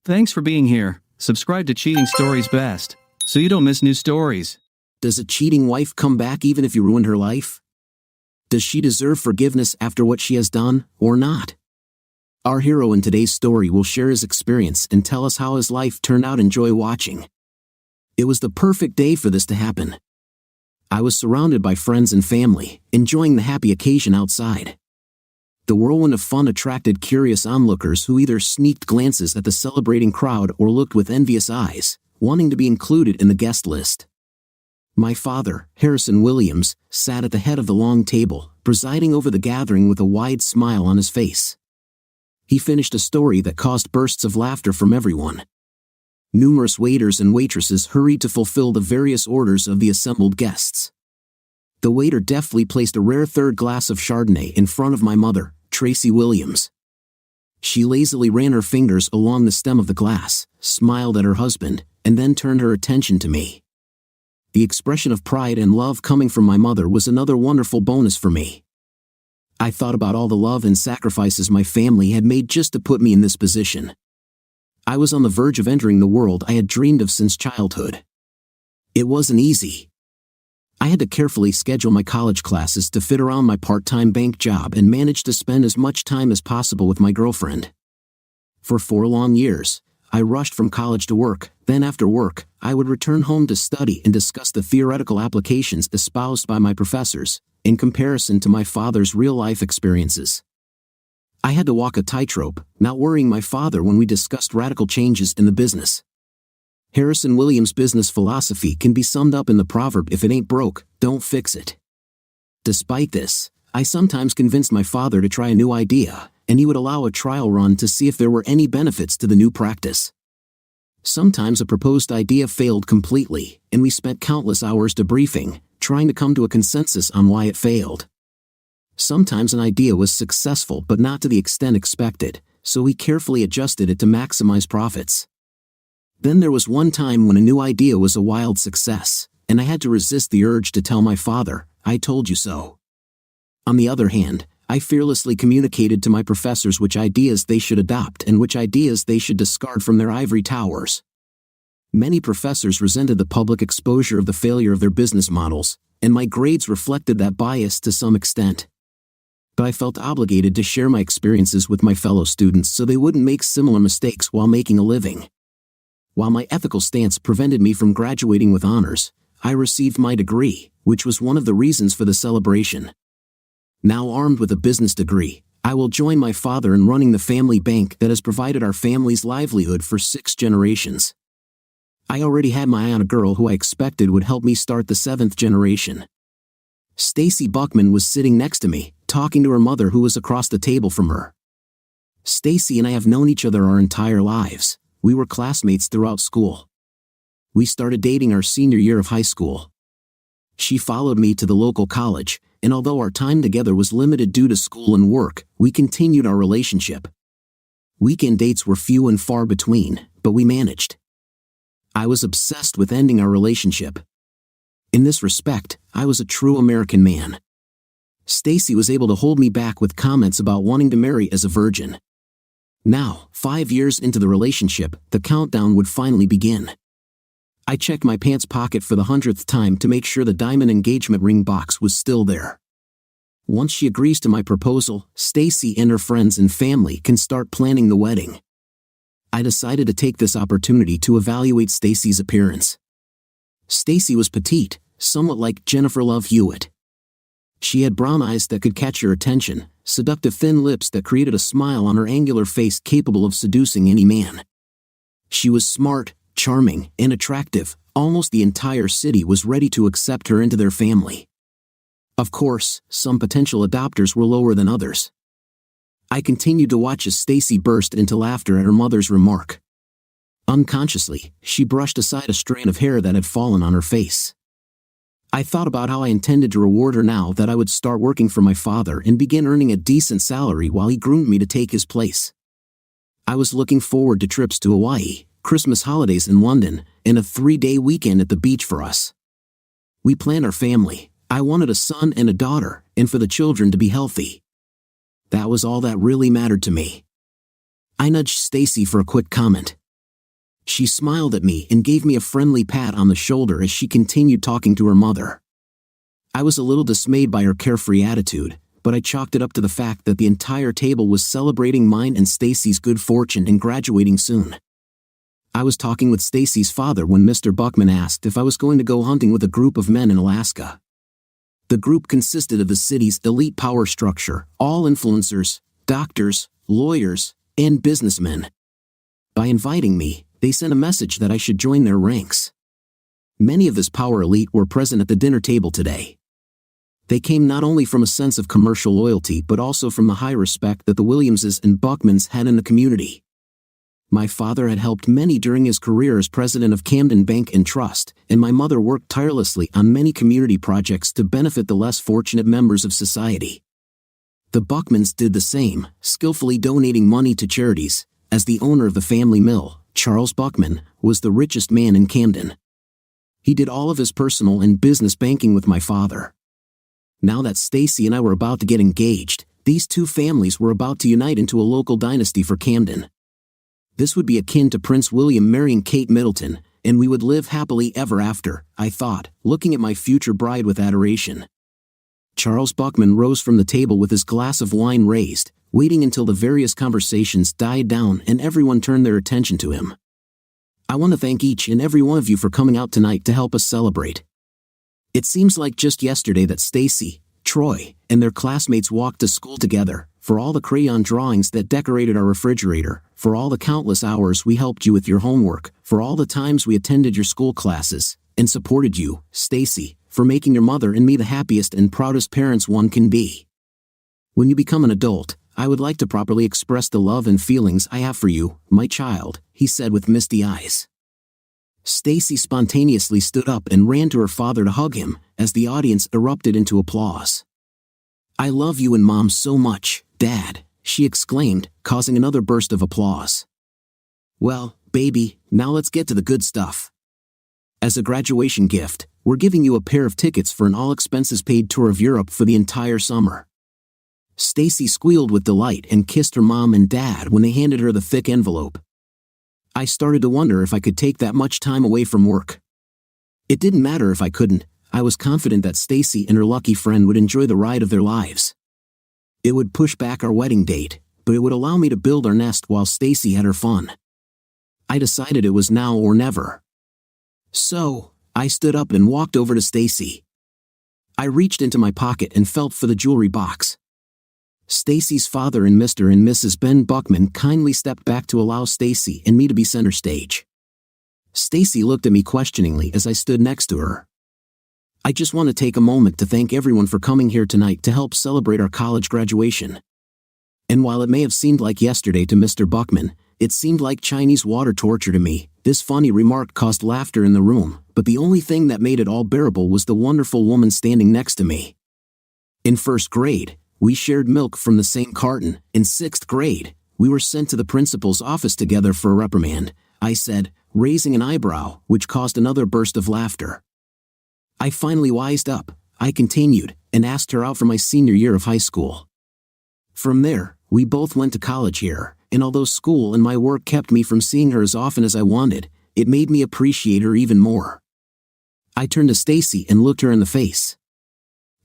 Thanks for being here. Subscribe to Cheating Stories Best, so you don't miss new stories. Does a cheating wife come back even if you ruined her life? Does she deserve forgiveness after what she has done, or not? Our hero in today's story will share his experience and tell us how his life turned out. Enjoy watching. It was the perfect day for this to happen. I was surrounded by friends and family, enjoying the happy occasion outside. The whirlwind of fun attracted curious onlookers who either sneaked glances at the celebrating crowd or looked with envious eyes, wanting to be included in the guest list. My father, Harrison Williams, sat at the head of the long table, presiding over the gathering with a wide smile on his face. He finished a story that caused bursts of laughter from everyone. Numerous waiters and waitresses hurried to fulfill the various orders of the assembled guests. The waiter deftly placed a rare third glass of Chardonnay in front of my mother, Tracy Williams. She lazily ran her fingers along the stem of the glass, smiled at her husband, and then turned her attention to me. The expression of pride and love coming from my mother was another wonderful bonus for me. I thought about all the love and sacrifices my family had made just to put me in this position. I was on the verge of entering the world I had dreamed of since childhood. It wasn't easy. I had to carefully schedule my college classes to fit around my part-time bank job and manage to spend as much time as possible with my girlfriend. For 4 long years, I rushed from college to work, then after work, I would return home to study and discuss the theoretical applications espoused by my professors, in comparison to my father's real-life experiences. I had to walk a tightrope, not worrying my father when we discussed radical changes in the business. Harrison Williams' business philosophy can be summed up in the proverb, "If it ain't broke, don't fix it." Despite this, I sometimes convinced my father to try a new idea, and he would allow a trial run to see if there were any benefits to the new practice. Sometimes a proposed idea failed completely, and we spent countless hours debriefing, trying to come to a consensus on why it failed. Sometimes an idea was successful but not to the extent expected, so we carefully adjusted it to maximize profits. Then there was one time when a new idea was a wild success, and I had to resist the urge to tell my father, "I told you so." On the other hand, I fearlessly communicated to my professors which ideas they should adopt and which ideas they should discard from their ivory towers. Many professors resented the public exposure of the failure of their business models, and my grades reflected that bias to some extent. But I felt obligated to share my experiences with my fellow students so they wouldn't make similar mistakes while making a living. While my ethical stance prevented me from graduating with honors, I received my degree, which was one of the reasons for the celebration. Now armed with a business degree, I will join my father in running the family bank that has provided our family's livelihood for 6 generations. I already had my eye on a girl who I expected would help me start the 7th generation. Stacy Buckman was sitting next to me, talking to her mother who was across the table from her. Stacy and I have known each other our entire lives. We were classmates throughout school. We started dating our senior year of high school. She followed me to the local college, and although our time together was limited due to school and work, we continued our relationship. Weekend dates were few and far between, but we managed. I was obsessed with ending our relationship. In this respect, I was a true American man. Stacy was able to hold me back with comments about wanting to marry as a virgin. Now, 5 years into the relationship, the countdown would finally begin. I checked my pants pocket for the 100th time to make sure the diamond engagement ring box was still there. Once she agrees to my proposal, Stacy and her friends and family can start planning the wedding. I decided to take this opportunity to evaluate Stacy's appearance. Stacy was petite, somewhat like Jennifer Love Hewitt. She had brown eyes that could catch your attention, seductive thin lips that created a smile on her angular face capable of seducing any man. She was smart, charming, and attractive. Almost the entire city was ready to accept her into their family. Of course, some potential adopters were lower than others. I continued to watch as Stacy burst into laughter at her mother's remark. Unconsciously, she brushed aside a strand of hair that had fallen on her face. I thought about how I intended to reward her now that I would start working for my father and begin earning a decent salary while he groomed me to take his place. I was looking forward to trips to Hawaii, Christmas holidays in London, and a 3-day weekend at the beach for us. We planned our family. I wanted a son and a daughter, and for the children to be healthy. That was all that really mattered to me. I nudged Stacy for a quick comment. She smiled at me and gave me a friendly pat on the shoulder as she continued talking to her mother. I was a little dismayed by her carefree attitude, but I chalked it up to the fact that the entire table was celebrating mine and Stacy's good fortune in graduating soon. I was talking with Stacy's father when Mr. Buckman asked if I was going to go hunting with a group of men in Alaska. The group consisted of the city's elite power structure, all influencers, doctors, lawyers, and businessmen. By inviting me, they sent a message that I should join their ranks. Many of this power elite were present at the dinner table today. They came not only from a sense of commercial loyalty but also from the high respect that the Williamses and Buckmans had in the community. My father had helped many during his career as president of Camden Bank and Trust, and my mother worked tirelessly on many community projects to benefit the less fortunate members of society. The Buckmans did the same, skillfully donating money to charities, as the owner of the family mill, Charles Buckman, was the richest man in Camden. He did all of his personal and business banking with my father. Now that Stacy and I were about to get engaged, these two families were about to unite into a local dynasty for Camden. This would be akin to Prince William marrying Kate Middleton, and we would live happily ever after, I thought, looking at my future bride with adoration. Charles Buckman rose from the table with his glass of wine raised, waiting until the various conversations died down and everyone turned their attention to him. I want to thank each and every one of you for coming out tonight to help us celebrate. It seems like just yesterday that Stacy, Troy, and their classmates walked to school together, for all the crayon drawings that decorated our refrigerator, for all the countless hours we helped you with your homework, for all the times we attended your school classes, and supported you, Stacy, for making your mother and me the happiest and proudest parents one can be. When you become an adult, I would like to properly express the love and feelings I have for you, my child, he said with misty eyes. Stacy spontaneously stood up and ran to her father to hug him, as the audience erupted into applause. I love you and Mom so much, Dad, she exclaimed, causing another burst of applause. Well, baby, now let's get to the good stuff. As a graduation gift, we're giving you a pair of tickets for an all-expenses-paid tour of Europe for the entire summer. Stacy squealed with delight and kissed her mom and dad when they handed her the thick envelope. I started to wonder if I could take that much time away from work. It didn't matter if I couldn't. I was confident that Stacy and her lucky friend would enjoy the ride of their lives. It would push back our wedding date, but it would allow me to build our nest while Stacy had her fun. I decided it was now or never. So, I stood up and walked over to Stacy. I reached into my pocket and felt for the jewelry box. Stacy's father and Mr. and Mrs. Ben Buckman kindly stepped back to allow Stacy and me to be center stage. Stacy looked at me questioningly as I stood next to her. I just want to take a moment to thank everyone for coming here tonight to help celebrate our college graduation. And while it may have seemed like yesterday to Mr. Buckman, it seemed like Chinese water torture to me. This funny remark caused laughter in the room, but the only thing that made it all bearable was the wonderful woman standing next to me. In first grade, we shared milk from the same carton. In sixth grade, we were sent to the principal's office together for a reprimand, I said, raising an eyebrow, which caused another burst of laughter. I finally wised up, I continued, and asked her out for my senior year of high school. From there, we both went to college here, and although school and my work kept me from seeing her as often as I wanted, it made me appreciate her even more. I turned to Stacy and looked her in the face.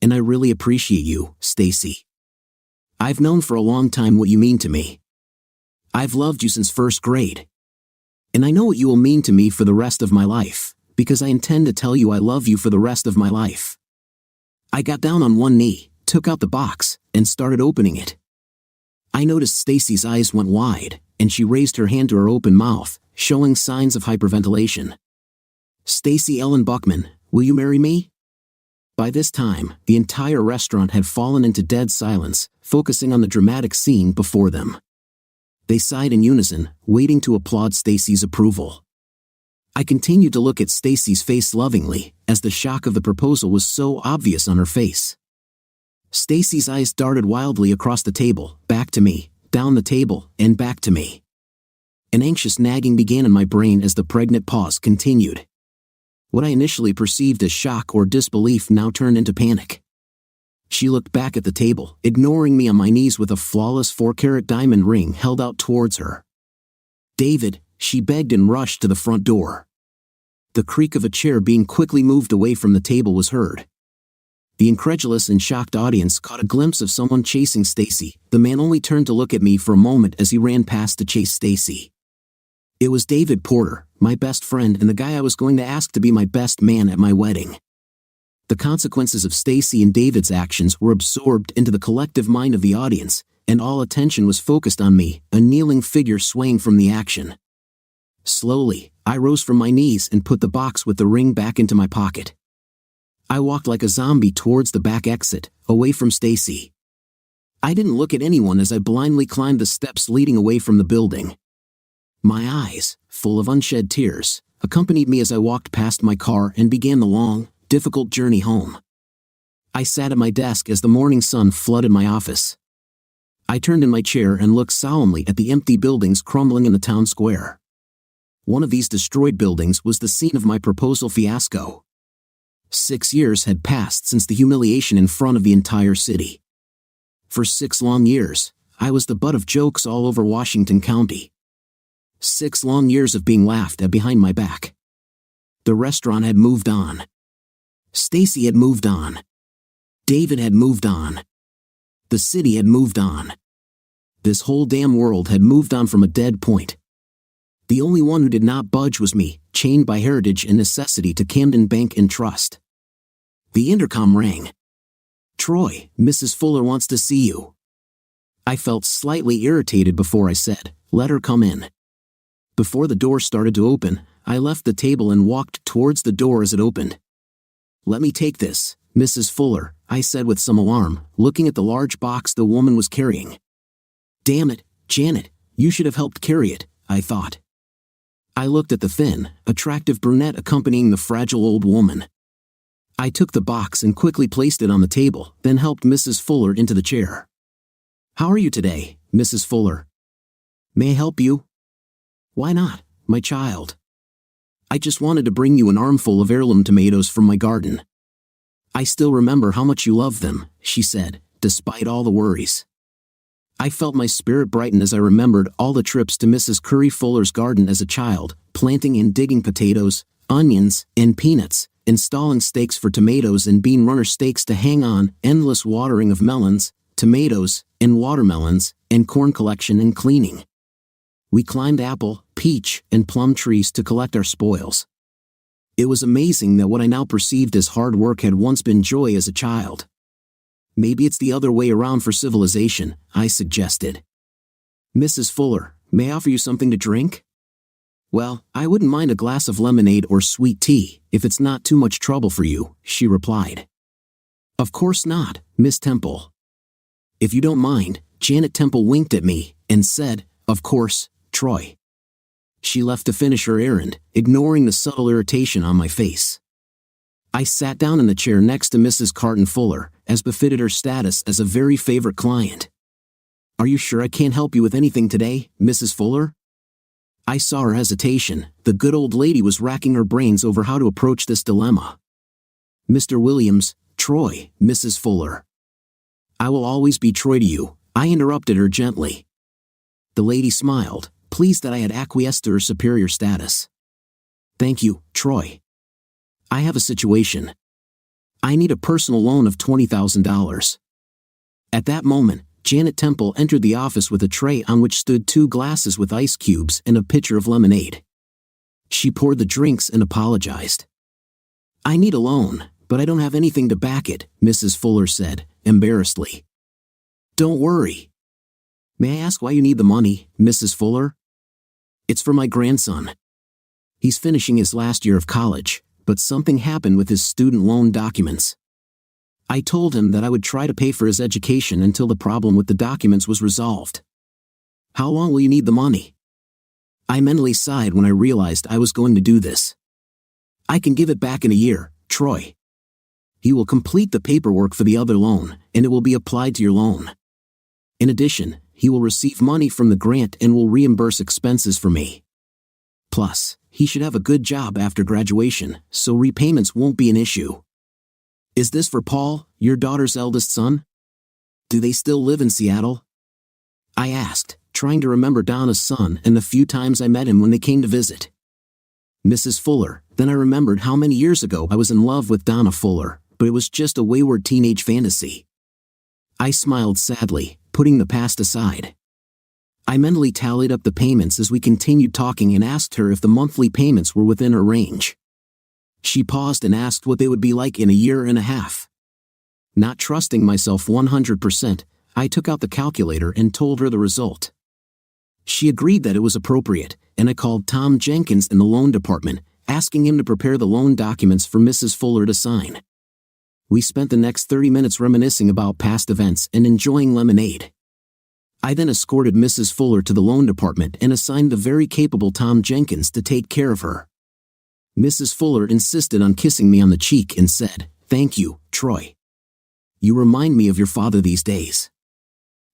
And I really appreciate you, Stacy. I've known for a long time what you mean to me. I've loved you since first grade. And I know what you will mean to me for the rest of my life, because I intend to tell you I love you for the rest of my life. I got down on one knee, took out the box, and started opening it. I noticed Stacy's eyes went wide, and she raised her hand to her open mouth, showing signs of hyperventilation. Stacy Ellen Buckman, will you marry me? By this time, the entire restaurant had fallen into dead silence, focusing on the dramatic scene before them. They sighed in unison, waiting to applaud Stacy's approval. I continued to look at Stacy's face lovingly, as the shock of the proposal was so obvious on her face. Stacy's eyes darted wildly across the table, back to me, down the table, and back to me. An anxious nagging began in my brain as the pregnant pause continued. What I initially perceived as shock or disbelief now turned into panic. She looked back at the table, ignoring me on my knees with a flawless 4-carat diamond ring held out towards her. David, she begged and rushed to the front door. The creak of a chair being quickly moved away from the table was heard. The incredulous and shocked audience caught a glimpse of someone chasing Stacy. The man only turned to look at me for a moment as he ran past to chase Stacy. It was David Porter, my best friend and the guy I was going to ask to be my best man at my wedding. The consequences of Stacy and David's actions were absorbed into the collective mind of the audience, and all attention was focused on me, a kneeling figure swaying from the action. Slowly, I rose from my knees and put the box with the ring back into my pocket. I walked like a zombie towards the back exit, away from Stacy. I didn't look at anyone as I blindly climbed the steps leading away from the building. My eyes, full of unshed tears, accompanied me as I walked past my car and began the long, difficult journey home. I sat at my desk as the morning sun flooded my office. I turned in my chair and looked solemnly at the empty buildings crumbling in the town square. One of these destroyed buildings was the scene of my proposal fiasco. 6 years had passed since the humiliation in front of the entire city. For 6 long years, I was the butt of jokes all over Washington County. 6 long years of being laughed at behind my back. The restaurant had moved on. Stacy had moved on. David had moved on. The city had moved on. This whole damn world had moved on from a dead point. The only one who did not budge was me, chained by heritage and necessity to Camden Bank and Trust. The intercom rang. "Troy, Mrs. Fuller wants to see you." I felt slightly irritated before I said, "Let her come in." Before the door started to open, I left the table and walked towards the door as it opened. "Let me take this, Mrs. Fuller," I said with some alarm, looking at the large box the woman was carrying. "Damn it, Janet, you should have helped carry it," I thought. I looked at the thin, attractive brunette accompanying the fragile old woman. I took the box and quickly placed it on the table, then helped Mrs. Fuller into the chair. "How are you today, Mrs. Fuller? May I help you?" "Why not, my child? I just wanted to bring you an armful of heirloom tomatoes from my garden. I still remember how much you love them," she said, despite all the worries. I felt my spirit brighten as I remembered all the trips to Mrs. Curry Fuller's garden as a child, planting and digging potatoes, onions, and peanuts, installing stakes for tomatoes and bean runner stakes to hang on, endless watering of melons, tomatoes, and watermelons, and corn collection and cleaning. We climbed apple, peach, and plum trees to collect our spoils. It was amazing that what I now perceived as hard work had once been joy as a child. "Maybe it's the other way around for civilization," I suggested. "Mrs. Fuller, may I offer you something to drink?" "Well, I wouldn't mind a glass of lemonade or sweet tea, if it's not too much trouble for you," she replied. "Of course not, Miss Temple." "If you don't mind," Janet Temple winked at me and said, "Of course, Troy." She left to finish her errand, ignoring the subtle irritation on my face. I sat down in the chair next to Mrs. Carton Fuller, as befitted her status as a very favorite client. "Are you sure I can't help you with anything today, Mrs. Fuller?" I saw her hesitation. The good old lady was racking her brains over how to approach this dilemma. "Mr. Williams, Troy, Mrs. Fuller." "I will always be Troy to you," I interrupted her gently. The lady smiled, pleased that I had acquiesced to her superior status. "Thank you, Troy. I have a situation. I need a personal loan of $20,000. At that moment, Janet Temple entered the office with a tray on which stood 2 glasses with ice cubes and a pitcher of lemonade. She poured the drinks and apologized. "I need a loan, but I don't have anything to back it," Mrs. Fuller said, embarrassedly. "Don't worry. May I ask why you need the money, Mrs. Fuller?" "It's for my grandson. He's finishing his last year of college, but something happened with his student loan documents. I told him that I would try to pay for his education until the problem with the documents was resolved." "How long will you need the money?" I mentally sighed when I realized I was going to do this. "I can give it back in a year, Troy. He will complete the paperwork for the other loan, and it will be applied to your loan. In addition, he will receive money from the grant and will reimburse expenses for me. Plus, he should have a good job after graduation, so repayments won't be an issue." "Is this for Paul, your daughter's eldest son? Do they still live in Seattle?" I asked, trying to remember Donna's son and the few times I met him when they came to visit Mrs. Fuller. Then I remembered how many years ago I was in love with Donna Fuller, but it was just a wayward teenage fantasy. I smiled sadly, putting the past aside. I mentally tallied up the payments as we continued talking and asked her if the monthly payments were within her range. She paused and asked what they would be like in a year and a half. Not trusting myself 100%, I took out the calculator and told her the result. She agreed that it was appropriate, and I called Tom Jenkins in the loan department, asking him to prepare the loan documents for Mrs. Fuller to sign. We spent the next 30 minutes reminiscing about past events and enjoying lemonade. I then escorted Mrs. Fuller to the loan department and assigned the very capable Tom Jenkins to take care of her. Mrs. Fuller insisted on kissing me on the cheek and said, "Thank you, Troy. You remind me of your father these days.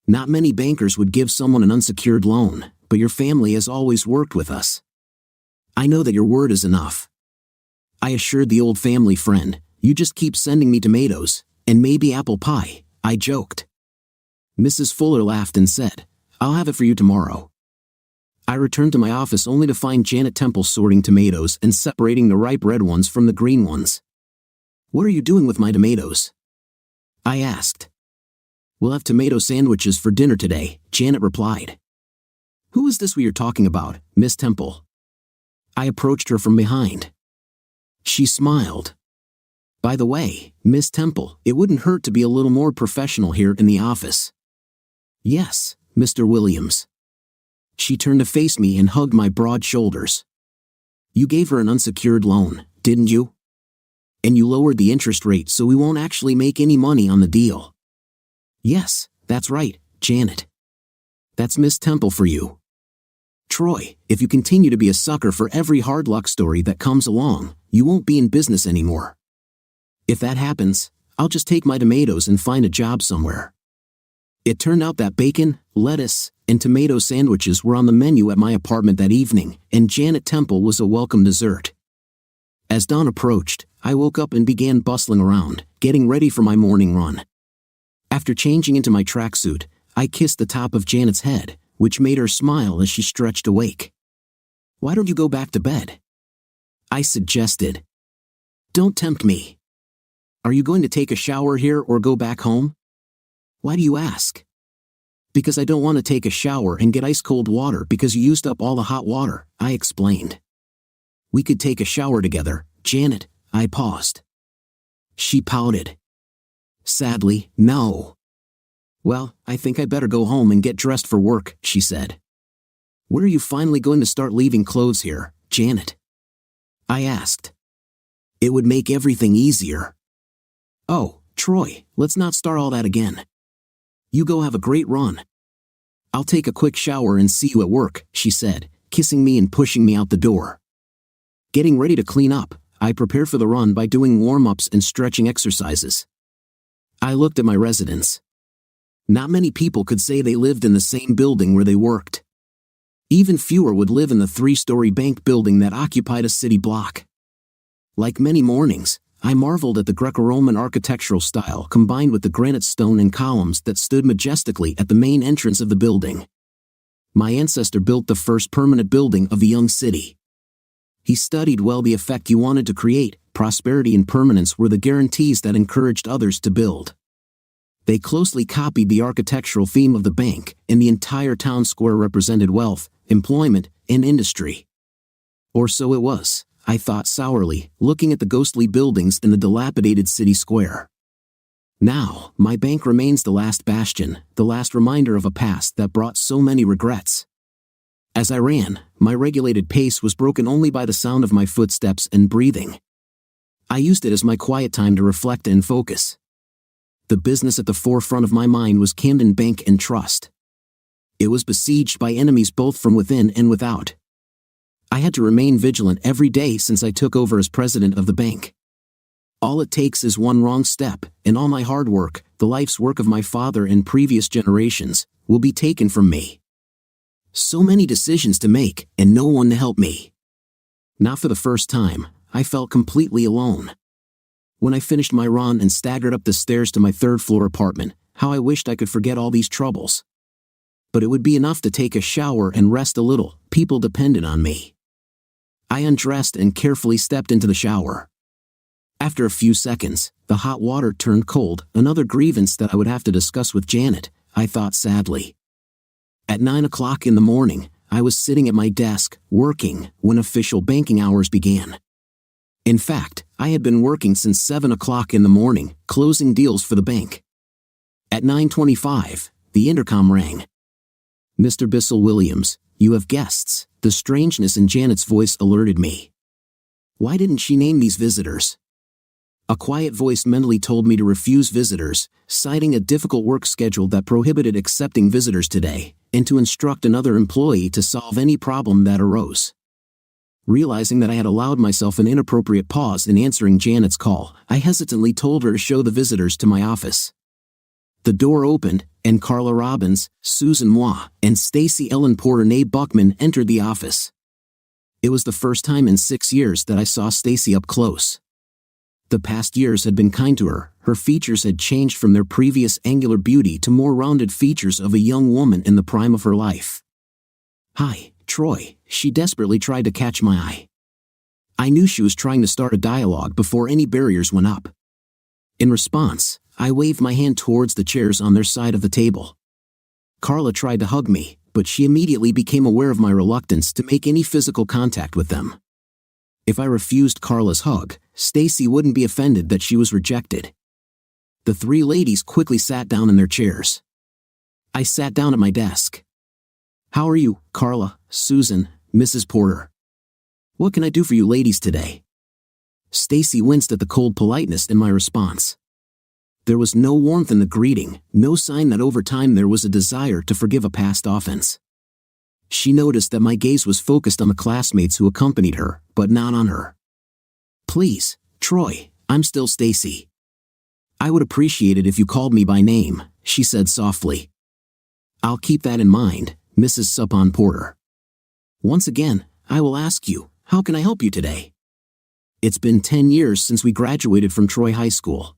Not many bankers would give someone an unsecured loan, but your family has always worked with us. I know that your word is enough." I assured the old family friend, "You just keep sending me tomatoes, and maybe apple pie," I joked. Mrs. Fuller laughed and said, "I'll have it for you tomorrow." I returned to my office only to find Janet Temple sorting tomatoes and separating the ripe red ones from the green ones. "What are you doing with my tomatoes?" I asked. "We'll have tomato sandwiches for dinner today," Janet replied. "Who is this we are talking about, Miss Temple?" I approached her from behind. She smiled. "By the way, Miss Temple, it wouldn't hurt to be a little more professional here in the office." "Yes, Mr. Williams." She turned to face me and hugged my broad shoulders. "You gave her an unsecured loan, didn't you? And you lowered the interest rate so we won't actually make any money on the deal." "Yes, that's right, Janet. That's Miss Temple for you." "Troy, if you continue to be a sucker for every hard luck story that comes along, you won't be in business anymore. If that happens, I'll just take my tomatoes and find a job somewhere." It turned out that bacon, lettuce, and tomato sandwiches were on the menu at my apartment that evening, and Janet Temple was a welcome dessert. As dawn approached, I woke up and began bustling around, getting ready for my morning run. After changing into my tracksuit, I kissed the top of Janet's head, which made her smile as she stretched awake. "Why don't you go back to bed?" I suggested. "Don't tempt me. Are you going to take a shower here or go back home?" "Why do you ask?" "Because I don't want to take a shower and get ice-cold water because you used up all the hot water," I explained. "We could take a shower together, Janet." I paused. She pouted. "Sadly, no." "Well, I think I better go home and get dressed for work," she said. "When are you finally going to start leaving clothes here, Janet?" I asked. "It would make everything easier." "Oh, Troy, let's not start all that again. You go have a great run. I'll take a quick shower and see you at work," she said, kissing me and pushing me out the door. Getting ready to clean up, I prepared for the run by doing warm-ups and stretching exercises. I looked at my residence. Not many people could say they lived in the same building where they worked. Even fewer would live in the 3-story bank building that occupied a city block. Like many mornings, I marveled at the Greco-Roman architectural style combined with the granite stone and columns that stood majestically at the main entrance of the building. My ancestor built the first permanent building of the young city. He studied well the effect he wanted to create. Prosperity and permanence were the guarantees that encouraged others to build. They closely copied the architectural theme of the bank, and the entire town square represented wealth, employment, and industry. Or so it was, I thought sourly, looking at the ghostly buildings in the dilapidated city square. Now, my bank remains the last bastion, the last reminder of a past that brought so many regrets. As I ran, my regulated pace was broken only by the sound of my footsteps and breathing. I used it as my quiet time to reflect and focus. The business at the forefront of my mind was Camden Bank and Trust. It was besieged by enemies both from within and without. I had to remain vigilant every day since I took over as president of the bank. All it takes is one wrong step, and all my hard work, the life's work of my father and previous generations, will be taken from me. So many decisions to make, and no one to help me. Now for the first time, I felt completely alone. When I finished my run and staggered up the stairs to my 3rd-floor apartment, how I wished I could forget all these troubles. But it would be enough to take a shower and rest a little. People depended on me. I undressed and carefully stepped into the shower. After a few seconds, the hot water turned cold, another grievance that I would have to discuss with Janet, I thought sadly. At 9 o'clock in the morning, I was sitting at my desk, working, when official banking hours began. In fact, I had been working since 7 o'clock in the morning, closing deals for the bank. At 9:25, the intercom rang. "Mr. Bissell-Williams, you have guests." The strangeness in Janet's voice alerted me. Why didn't she name these visitors? A quiet voice mentally told me to refuse visitors, citing a difficult work schedule that prohibited accepting visitors today, and to instruct another employee to solve any problem that arose. Realizing that I had allowed myself an inappropriate pause in answering Janet's call, I hesitantly told her to show the visitors to my office. The door opened, and Carla Robbins, Susan Moi, and Stacy Ellen Porter-Nay Buckman entered the office. It was the first time in 6 years that I saw Stacy up close. The past years had been kind to her. Her features had changed from their previous angular beauty to more rounded features of a young woman in the prime of her life. "Hi, Troy," she desperately tried to catch my eye. I knew she was trying to start a dialogue before any barriers went up. In response, I waved my hand towards the chairs on their side of the table. Carla tried to hug me, but she immediately became aware of my reluctance to make any physical contact with them. If I refused Carla's hug, Stacy wouldn't be offended that she was rejected. The three ladies quickly sat down in their chairs. I sat down at my desk. "How are you, Carla, Susan, Mrs. Porter? What can I do for you ladies today?" Stacy winced at the cold politeness in my response. There was no warmth in the greeting, no sign that over time there was a desire to forgive a past offense. She noticed that my gaze was focused on the classmates who accompanied her, but not on her. "Please, Troy, I'm still Stacy. I would appreciate it if you called me by name," she said softly. "I'll keep that in mind, Mrs. Suppan Porter. Once again, I will ask you, how can I help you today? It's been 10 years since we graduated from Troy High School.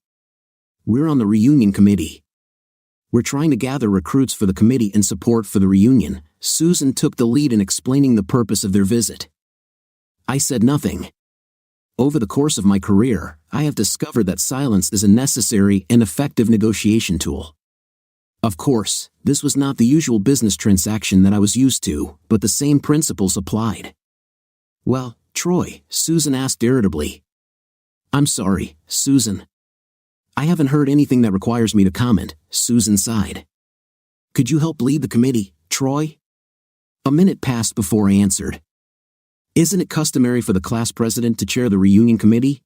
We're on the reunion committee. We're trying to gather recruits for the committee in support for the reunion." Susan took the lead in explaining the purpose of their visit. I said nothing. Over the course of my career, I have discovered that silence is a necessary and effective negotiation tool. Of course, this was not the usual business transaction that I was used to, but the same principles applied. "Well, Troy," Susan asked irritably. "I'm sorry, Susan. I haven't heard anything that requires me to comment," Susan sighed. "Could you help lead the committee, Troy?" A minute passed before I answered. "Isn't it customary for the class president to chair the reunion committee?"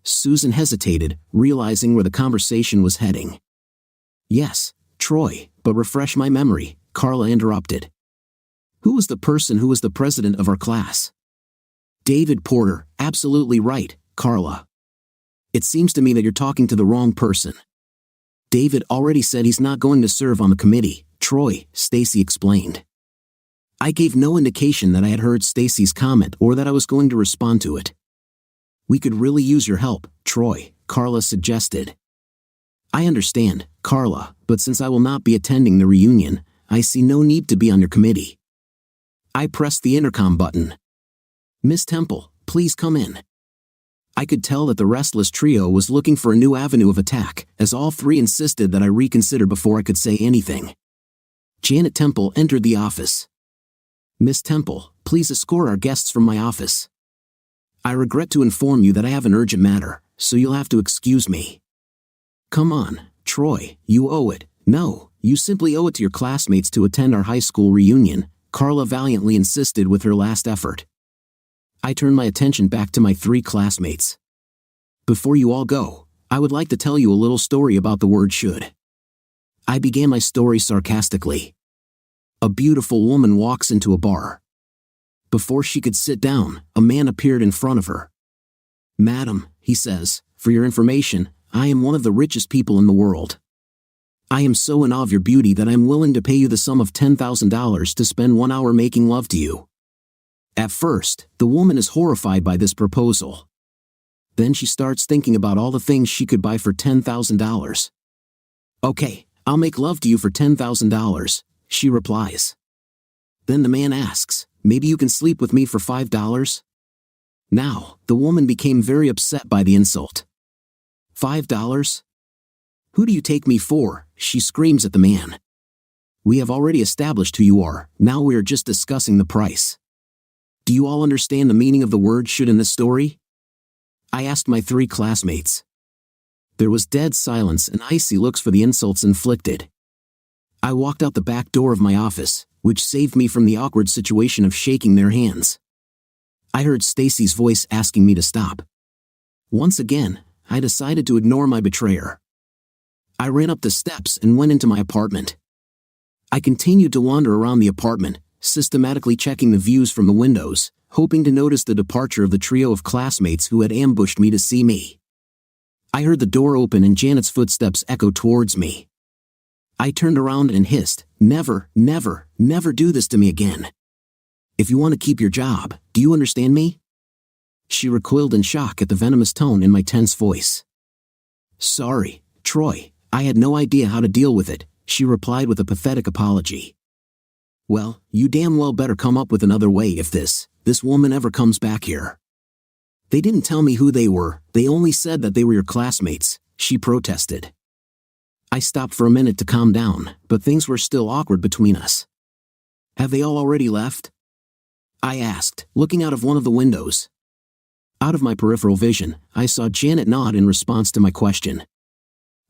Susan hesitated, realizing where the conversation was heading. "Yes, Troy, but refresh my memory," Carla interrupted. "Who was the person who was the president of our class?" "David Porter." "Absolutely right, Carla. It seems to me that you're talking to the wrong person. David already said he's not going to serve on the committee, Troy," Stacy explained. I gave no indication that I had heard Stacy's comment or that I was going to respond to it. "We could really use your help, Troy," Carla suggested. "I understand, Carla, but since I will not be attending the reunion, I see no need to be on your committee." I pressed the intercom button. "Miss Temple, please come in." I could tell that the restless trio was looking for a new avenue of attack, as all three insisted that I reconsider before I could say anything. Janet Temple entered the office. "Miss Temple, please escort our guests from my office. I regret to inform you that I have an urgent matter, so you'll have to excuse me." "Come on, Troy, you owe it." "No, you simply owe it to your classmates to attend our high school reunion," Carla valiantly insisted with her last effort. I turned my attention back to my three classmates. "Before you all go, I would like to tell you a little story about the word should." I began my story sarcastically. A beautiful woman walks into a bar. Before she could sit down, a man appeared in front of her. "Madam," he says, "for your information, I am one of the richest people in the world. I am so in awe of your beauty that I am willing to pay you the sum of $10,000 to spend 1 hour making love to you." At first, the woman is horrified by this proposal. Then she starts thinking about all the things she could buy for $10,000. "Okay, I'll make love to you for $10,000, she replies. Then the man asks, maybe you can sleep with me for $5? Now, the woman became very upset by the insult. $5? Who do you take me for? She screams at the man. We have already established who you are, now we are just discussing the price. Do you all understand the meaning of the word should in this story? I asked my 3 classmates. There was dead silence and icy looks for the insults inflicted. I walked out the back door of my office, which saved me from the awkward situation of shaking their hands. I heard Stacy's voice asking me to stop. Once again, I decided to ignore my betrayer. I ran up the steps and went into my apartment. I continued to wander around the apartment, systematically checking the views from the windows, hoping to notice the departure of the trio of classmates who had ambushed me to see me. I heard the door open and Janet's footsteps echo towards me. I turned around and hissed, "Never, never, never do this to me again. If you want to keep your job, do you understand me?" She recoiled in shock at the venomous tone in my tense voice. "Sorry, Troy, I had no idea how to deal with it," she replied with a pathetic apology. "Well, you damn well better come up with another way if this woman ever comes back here." "They didn't tell me who they were, they only said that they were your classmates," she protested. I stopped for a minute to calm down, but things were still awkward between us. "Have they all already left?" I asked, looking out of one of the windows. Out of my peripheral vision, I saw Janet nod in response to my question.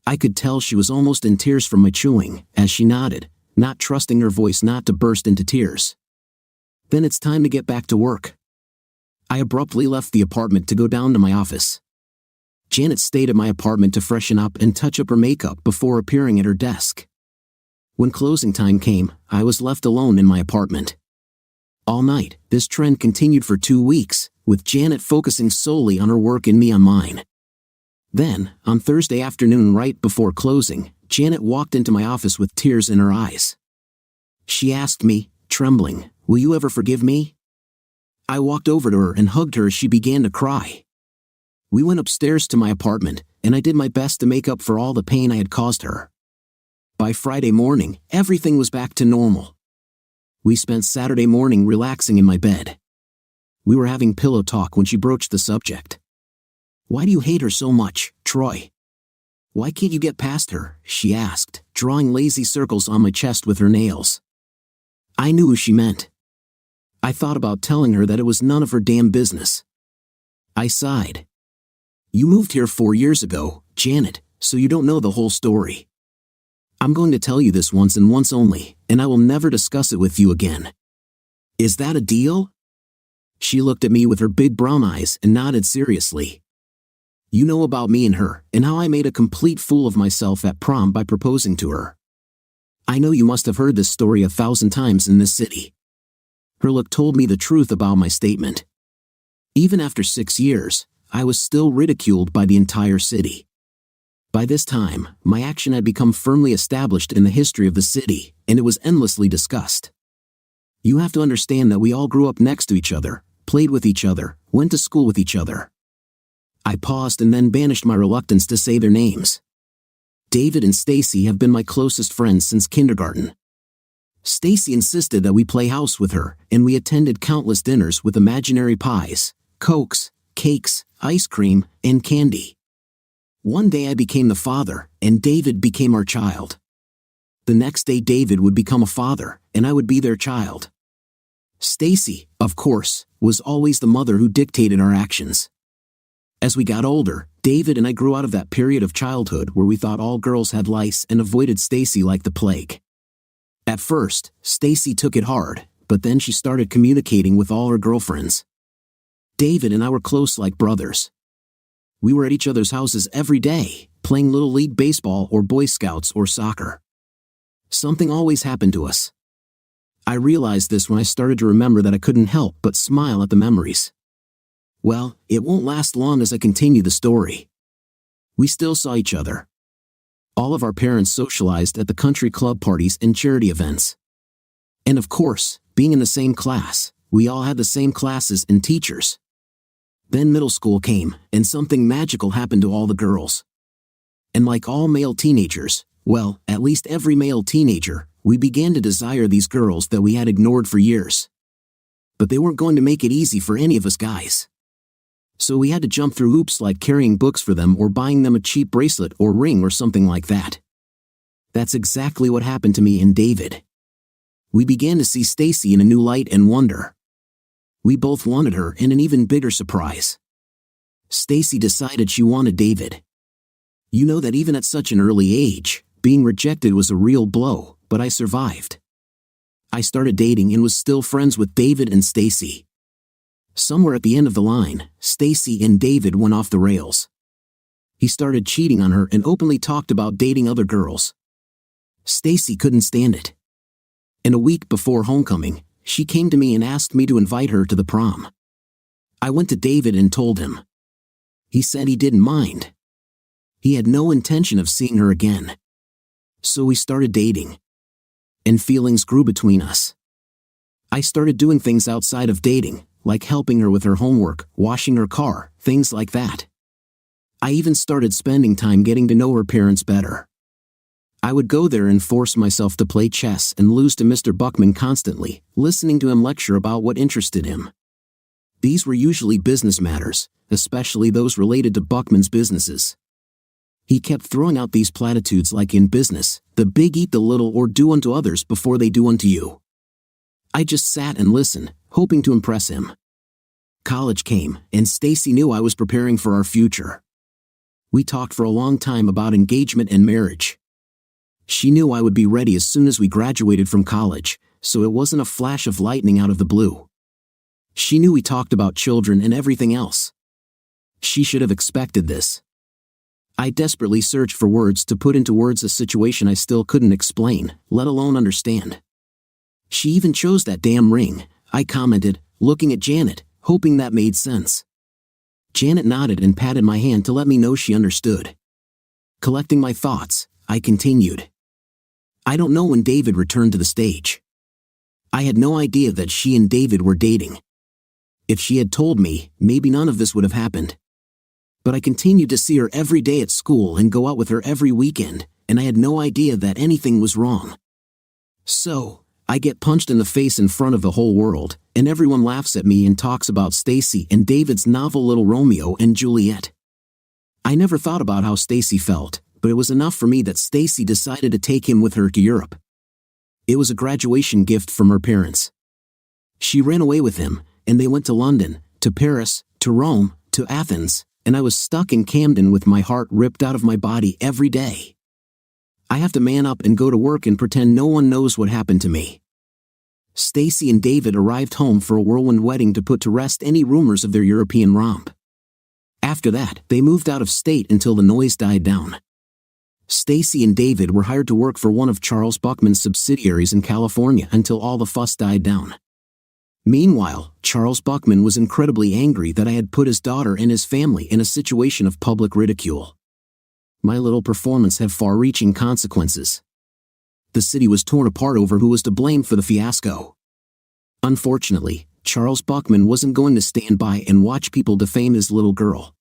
I could tell she was almost in tears from my chewing, as she nodded, not trusting her voice not to burst into tears. "Then it's time to get back to work." I abruptly left the apartment to go down to my office. Janet stayed at my apartment to freshen up and touch up her makeup before appearing at her desk. When closing time came, I was left alone in my apartment. All night, this trend continued for 2 weeks, with Janet focusing solely on her work and me on mine. Then, on Thursday afternoon right before closing, Janet walked into my office with tears in her eyes. She asked me, trembling, "Will you ever forgive me?" I walked over to her and hugged her as she began to cry. We went upstairs to my apartment, and I did my best to make up for all the pain I had caused her. By Friday morning, everything was back to normal. We spent Saturday morning relaxing in my bed. We were having pillow talk when she broached the subject. "Why do you hate her so much, Troy? Why can't you get past her?" she asked, drawing lazy circles on my chest with her nails. I knew who she meant. I thought about telling her that it was none of her damn business. I sighed. "You moved here 4 years ago, Janet, so you don't know the whole story. I'm going to tell you this once and once only, and I will never discuss it with you again. Is that a deal?" She looked at me with her big brown eyes and nodded seriously. "You know about me and her, and how I made a complete fool of myself at prom by proposing to her. I know you must have heard this story 1,000 times in this city." Her look told me the truth about my statement. Even after 6 years, I was still ridiculed by the entire city. By this time, my action had become firmly established in the history of the city, and it was endlessly discussed. You have to understand that we all grew up next to each other, played with each other, went to school with each other. I paused and then banished my reluctance to say their names. David and Stacy have been my closest friends since kindergarten. Stacy insisted that we play house with her, and we attended countless dinners with imaginary pies, cokes, cakes, ice cream, and candy. One day I became the father, and David became our child. The next day David would become a father, and I would be their child. Stacy, of course, was always the mother who dictated our actions. As we got older, David and I grew out of that period of childhood where we thought all girls had lice and avoided Stacy like the plague. At first, Stacy took it hard, but then she started communicating with all her girlfriends. David and I were close like brothers. We were at each other's houses every day, playing Little League baseball or Boy Scouts or soccer. Something always happened to us. I realized this when I started to remember that I couldn't help but smile at the memories. Well, it won't last long as I continue the story. We still saw each other. All of our parents socialized at the country club parties and charity events. And of course, being in the same class, we all had the same classes and teachers. Then middle school came, and something magical happened to all the girls. And like all male teenagers, well, at least every male teenager, we began to desire these girls that we had ignored for years. But they weren't going to make it easy for any of us guys. So we had to jump through hoops like carrying books for them or buying them a cheap bracelet or ring or something like that. That's exactly what happened to me and David. We began to see Stacy in a new light and wonder. We both wanted her in an even bigger surprise. Stacy decided she wanted David. You know that even at such an early age, being rejected was a real blow, but I survived. I started dating and was still friends with David and Stacy. Somewhere at the end of the line, Stacy and David went off the rails. He started cheating on her and openly talked about dating other girls. Stacy couldn't stand it. And a week before homecoming, she came to me and asked me to invite her to the prom. I went to David and told him. He said he didn't mind. He had no intention of seeing her again. So we started dating. And feelings grew between us. I started doing things outside of dating, like helping her with her homework, washing her car, things like that. I even started spending time getting to know her parents better. I would go there and force myself to play chess and lose to Mr. Buckman constantly, listening to him lecture about what interested him. These were usually business matters, especially those related to Buckman's businesses. He kept throwing out these platitudes like in business, the big eat the little or do unto others before they do unto you. I just sat and listened, hoping to impress him. College came, and Stacy knew I was preparing for our future. We talked for a long time about engagement and marriage. She knew I would be ready as soon as we graduated from college, so it wasn't a flash of lightning out of the blue. She knew we talked about children and everything else. She should have expected this. I desperately searched for words to put into words a situation I still couldn't explain, let alone understand. She even chose that damn ring, I commented, looking at Janet, hoping that made sense. Janet nodded and patted my hand to let me know she understood. Collecting my thoughts, I continued. I don't know when David returned to the stage. I had no idea that she and David were dating. If she had told me, maybe none of this would have happened. But I continued to see her every day at school and go out with her every weekend, and I had no idea that anything was wrong. So, I get punched in the face in front of the whole world, and everyone laughs at me and talks about Stacy and David's novel Little Romeo and Juliet. I never thought about how Stacy felt, but it was enough for me that Stacy decided to take him with her to Europe. It was a graduation gift from her parents. She ran away with him, and they went to London, to Paris, to Rome, to Athens, and I was stuck in Camden with my heart ripped out of my body every day. I have to man up and go to work and pretend no one knows what happened to me. Stacy and David arrived home for a whirlwind wedding to put to rest any rumors of their European romp. After that, they moved out of state until the noise died down. Stacy and David were hired to work for one of Charles Buckman's subsidiaries in California until all the fuss died down. Meanwhile, Charles Buckman was incredibly angry that I had put his daughter and his family in a situation of public ridicule. My little performance had far-reaching consequences. The city was torn apart over who was to blame for the fiasco. Unfortunately, Charles Buckman wasn't going to stand by and watch people defame his little girl.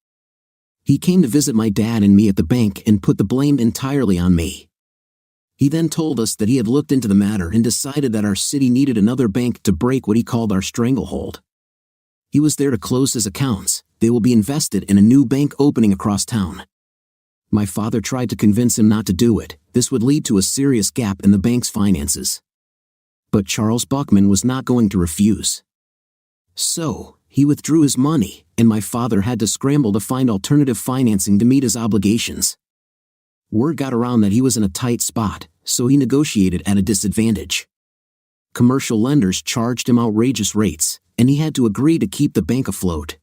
He came to visit my dad and me at the bank and put the blame entirely on me. He then told us that he had looked into the matter and decided that our city needed another bank to break what he called our stranglehold. He was there to close his accounts. They will be invested in a new bank opening across town. My father tried to convince him not to do it. This would lead to a serious gap in the bank's finances. But Charles Buckman was not going to refuse. So, he withdrew his money, and my father had to scramble to find alternative financing to meet his obligations. Word got around that he was in a tight spot, so he negotiated at a disadvantage. Commercial lenders charged him outrageous rates, and he had to agree to keep the bank afloat.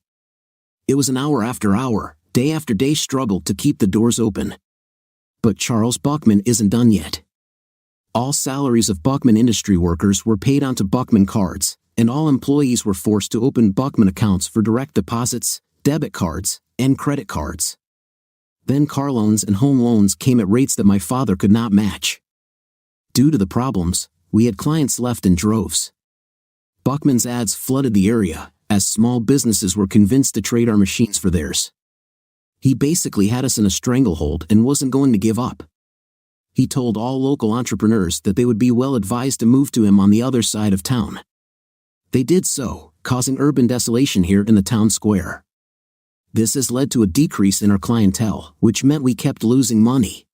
It was an hour after hour, day after day struggle to keep the doors open. But Charles Buckman isn't done yet. All salaries of Buckman industry workers were paid onto Buckman cards, and all employees were forced to open Buckman accounts for direct deposits, debit cards, and credit cards. Then car loans and home loans came at rates that my father could not match. Due to the problems, we had clients left in droves. Buckman's ads flooded the area, as small businesses were convinced to trade our machines for theirs. He basically had us in a stranglehold and wasn't going to give up. He told all local entrepreneurs that they would be well advised to move to him on the other side of town. They did so, causing urban desolation here in the town square. This has led to a decrease in our clientele, which meant we kept losing money.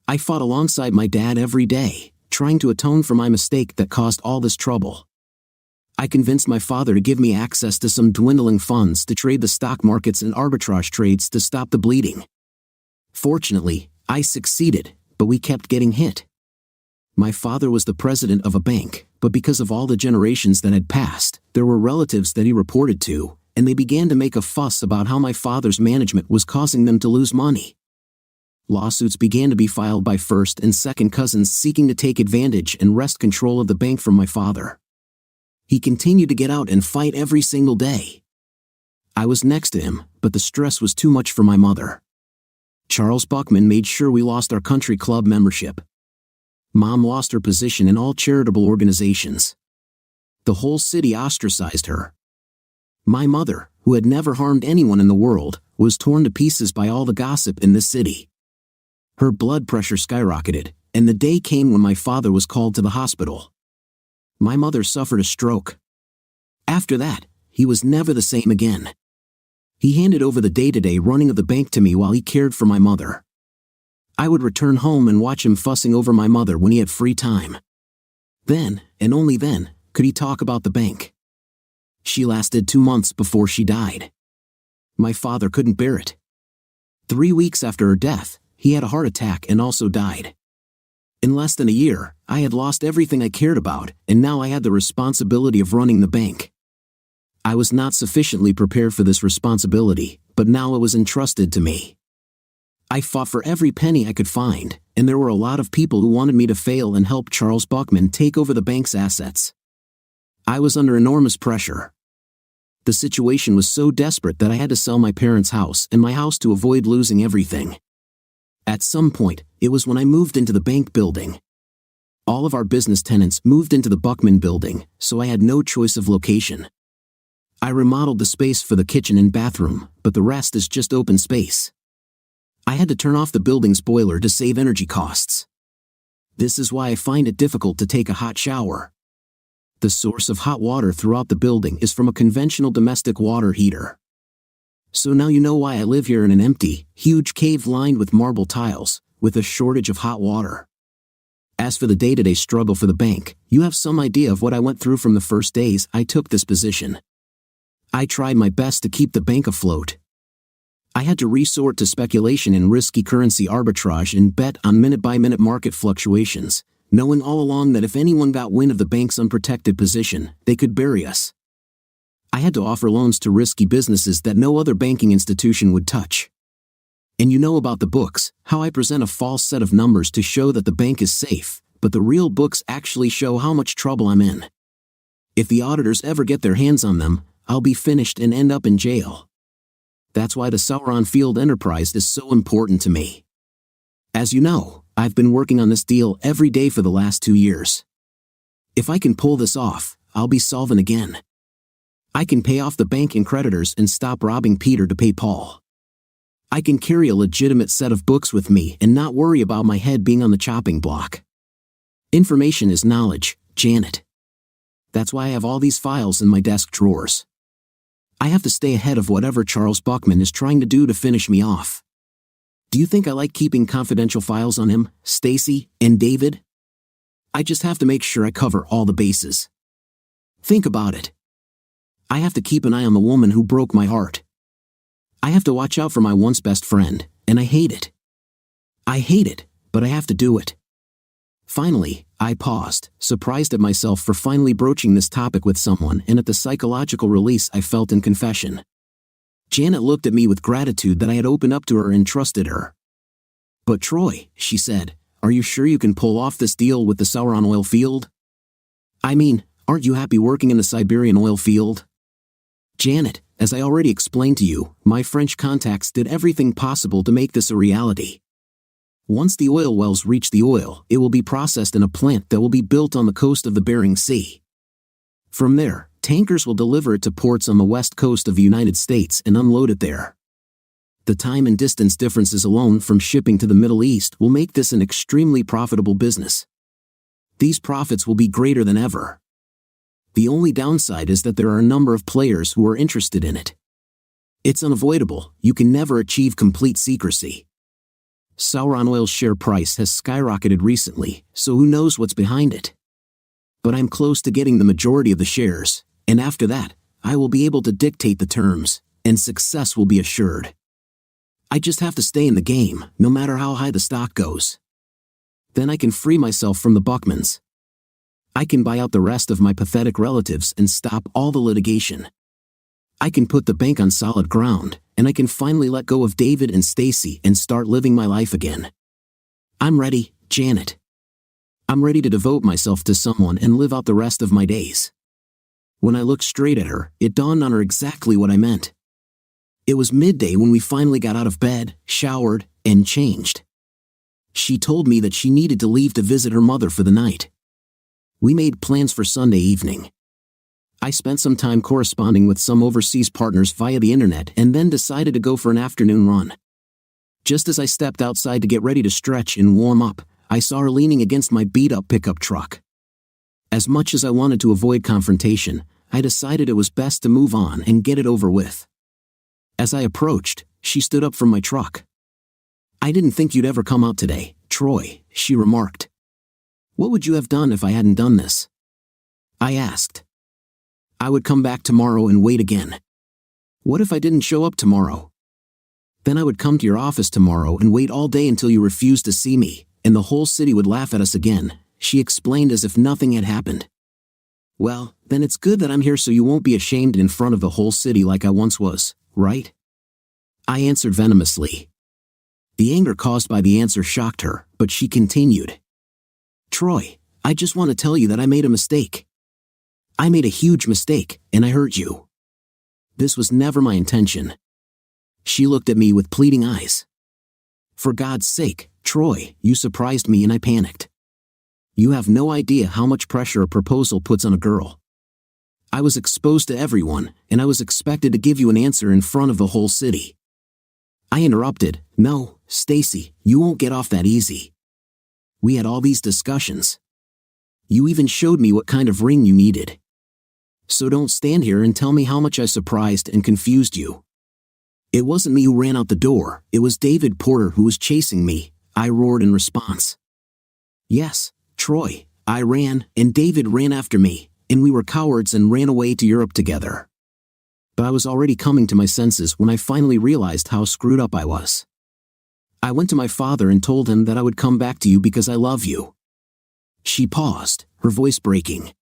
I fought alongside my dad every day, trying to atone for my mistake that caused all this trouble. I convinced my father to give me access to some dwindling funds to trade the stock markets and arbitrage trades to stop the bleeding. Fortunately, I succeeded, but we kept getting hit. My father was the president of a bank, but because of all the generations that had passed, there were relatives that he reported to, and they began to make a fuss about how my father's management was causing them to lose money. Lawsuits began to be filed by first and second cousins seeking to take advantage and wrest control of the bank from my father. He continued to get out and fight every single day. I was next to him, but the stress was too much for my mother. Charles Buckman made sure we lost our country club membership. Mom lost her position in all charitable organizations. The whole city ostracized her. My mother, who had never harmed anyone in the world, was torn to pieces by all the gossip in this city. Her blood pressure skyrocketed, and the day came when my father was called to the hospital. My mother suffered a stroke. After that, he was never the same again. He handed over the day-to-day running of the bank to me while he cared for my mother. I would return home and watch him fussing over my mother when he had free time. Then, and only then, could he talk about the bank. She lasted 2 months before she died. My father couldn't bear it. 3 weeks after her death, he had a heart attack and also died. In less than a year, I had lost everything I cared about, and now I had the responsibility of running the bank. I was not sufficiently prepared for this responsibility, but now it was entrusted to me. I fought for every penny I could find, and there were a lot of people who wanted me to fail and help Charles Buckman take over the bank's assets. I was under enormous pressure. The situation was so desperate that I had to sell my parents' house and my house to avoid losing everything. At some point, it was when I moved into the bank building. All of our business tenants moved into the Buckman building, so I had no choice of location. I remodeled the space for the kitchen and bathroom, but the rest is just open space. I had to turn off the building's boiler to save energy costs. This is why I find it difficult to take a hot shower. The source of hot water throughout the building is from a conventional domestic water heater. So now you know why I live here in an empty, huge cave lined with marble tiles, with a shortage of hot water. As for the day-to-day struggle for the bank, you have some idea of what I went through from the first days I took this position. I tried my best to keep the bank afloat. I had to resort to speculation in risky currency arbitrage and bet on minute-by-minute market fluctuations, knowing all along that if anyone got wind of the bank's unprotected position, they could bury us. I had to offer loans to risky businesses that no other banking institution would touch. And you know about the books, how I present a false set of numbers to show that the bank is safe, but the real books actually show how much trouble I'm in. If the auditors ever get their hands on them, I'll be finished and end up in jail. That's why the Sauron Field enterprise is so important to me. As you know, I've been working on this deal every day for the last 2 years. If I can pull this off, I'll be solvent again. I can pay off the bank and creditors and stop robbing Peter to pay Paul. I can carry a legitimate set of books with me and not worry about my head being on the chopping block. Information is knowledge, Janet. That's why I have all these files in my desk drawers. I have to stay ahead of whatever Charles Buckman is trying to do to finish me off. Do you think I like keeping confidential files on him, Stacy, and David? I just have to make sure I cover all the bases. Think about it. I have to keep an eye on the woman who broke my heart. I have to watch out for my once best friend, and I hate it. I hate it, but I have to do it. Finally, I paused, surprised at myself for finally broaching this topic with someone and at the psychological release I felt in confession. Janet looked at me with gratitude that I had opened up to her and trusted her. "But Troy," she said, "are you sure you can pull off this deal with the Sauron oil field? I mean, aren't you happy working in the Siberian oil field?" "Janet, as I already explained to you, my French contacts did everything possible to make this a reality. Once the oil wells reach the oil, it will be processed in a plant that will be built on the coast of the Bering Sea. From there, tankers will deliver it to ports on the west coast of the United States and unload it there. The time and distance differences alone from shipping to the Middle East will make this an extremely profitable business. These profits will be greater than ever. The only downside is that there are a number of players who are interested in it. It's unavoidable, you can never achieve complete secrecy. Sauron Oil's share price has skyrocketed recently, so who knows what's behind it. But I'm close to getting the majority of the shares, and after that, I will be able to dictate the terms, and success will be assured. I just have to stay in the game, no matter how high the stock goes. Then I can free myself from the Buckmans. I can buy out the rest of my pathetic relatives and stop all the litigation. I can put the bank on solid ground, and I can finally let go of David and Stacy and start living my life again. I'm ready, Janet. I'm ready to devote myself to someone and live out the rest of my days. When I looked straight at her, it dawned on her exactly what I meant. It was midday when we finally got out of bed, showered, and changed. She told me that she needed to leave to visit her mother for the night. We made plans for Sunday evening. I spent some time corresponding with some overseas partners via the internet and then decided to go for an afternoon run. Just as I stepped outside to get ready to stretch and warm up, I saw her leaning against my beat-up pickup truck. As much as I wanted to avoid confrontation, I decided it was best to move on and get it over with. As I approached, she stood up from my truck. "I didn't think you'd ever come out today, Troy," she remarked. "What would you have done if I hadn't done this?" I asked. "I would come back tomorrow and wait again." "What if I didn't show up tomorrow?" "Then I would come to your office tomorrow and wait all day until you refused to see me, and the whole city would laugh at us again," she explained as if nothing had happened. "Well, then it's good that I'm here so you won't be ashamed in front of the whole city like I once was, right?" I answered venomously. The anger caused by the answer shocked her, but she continued. "Troy, I just want to tell you that I made a mistake. I made a huge mistake, and I hurt you. This was never my intention." She looked at me with pleading eyes. "For God's sake, Troy, you surprised me and I panicked. You have no idea how much pressure a proposal puts on a girl. I was exposed to everyone, and I was expected to give you an answer in front of the whole city." I interrupted. "No, Stacy, you won't get off that easy. We had all these discussions. You even showed me what kind of ring you needed. So don't stand here and tell me how much I surprised and confused you. It wasn't me who ran out the door, it was David Porter who was chasing me," I roared in response. "Yes, Troy, I ran, and David ran after me, and we were cowards and ran away to Europe together." But I was already coming to my senses when I finally realized how screwed up I was. "I went to my father and told him that I would come back to you because I love you." She paused, her voice breaking.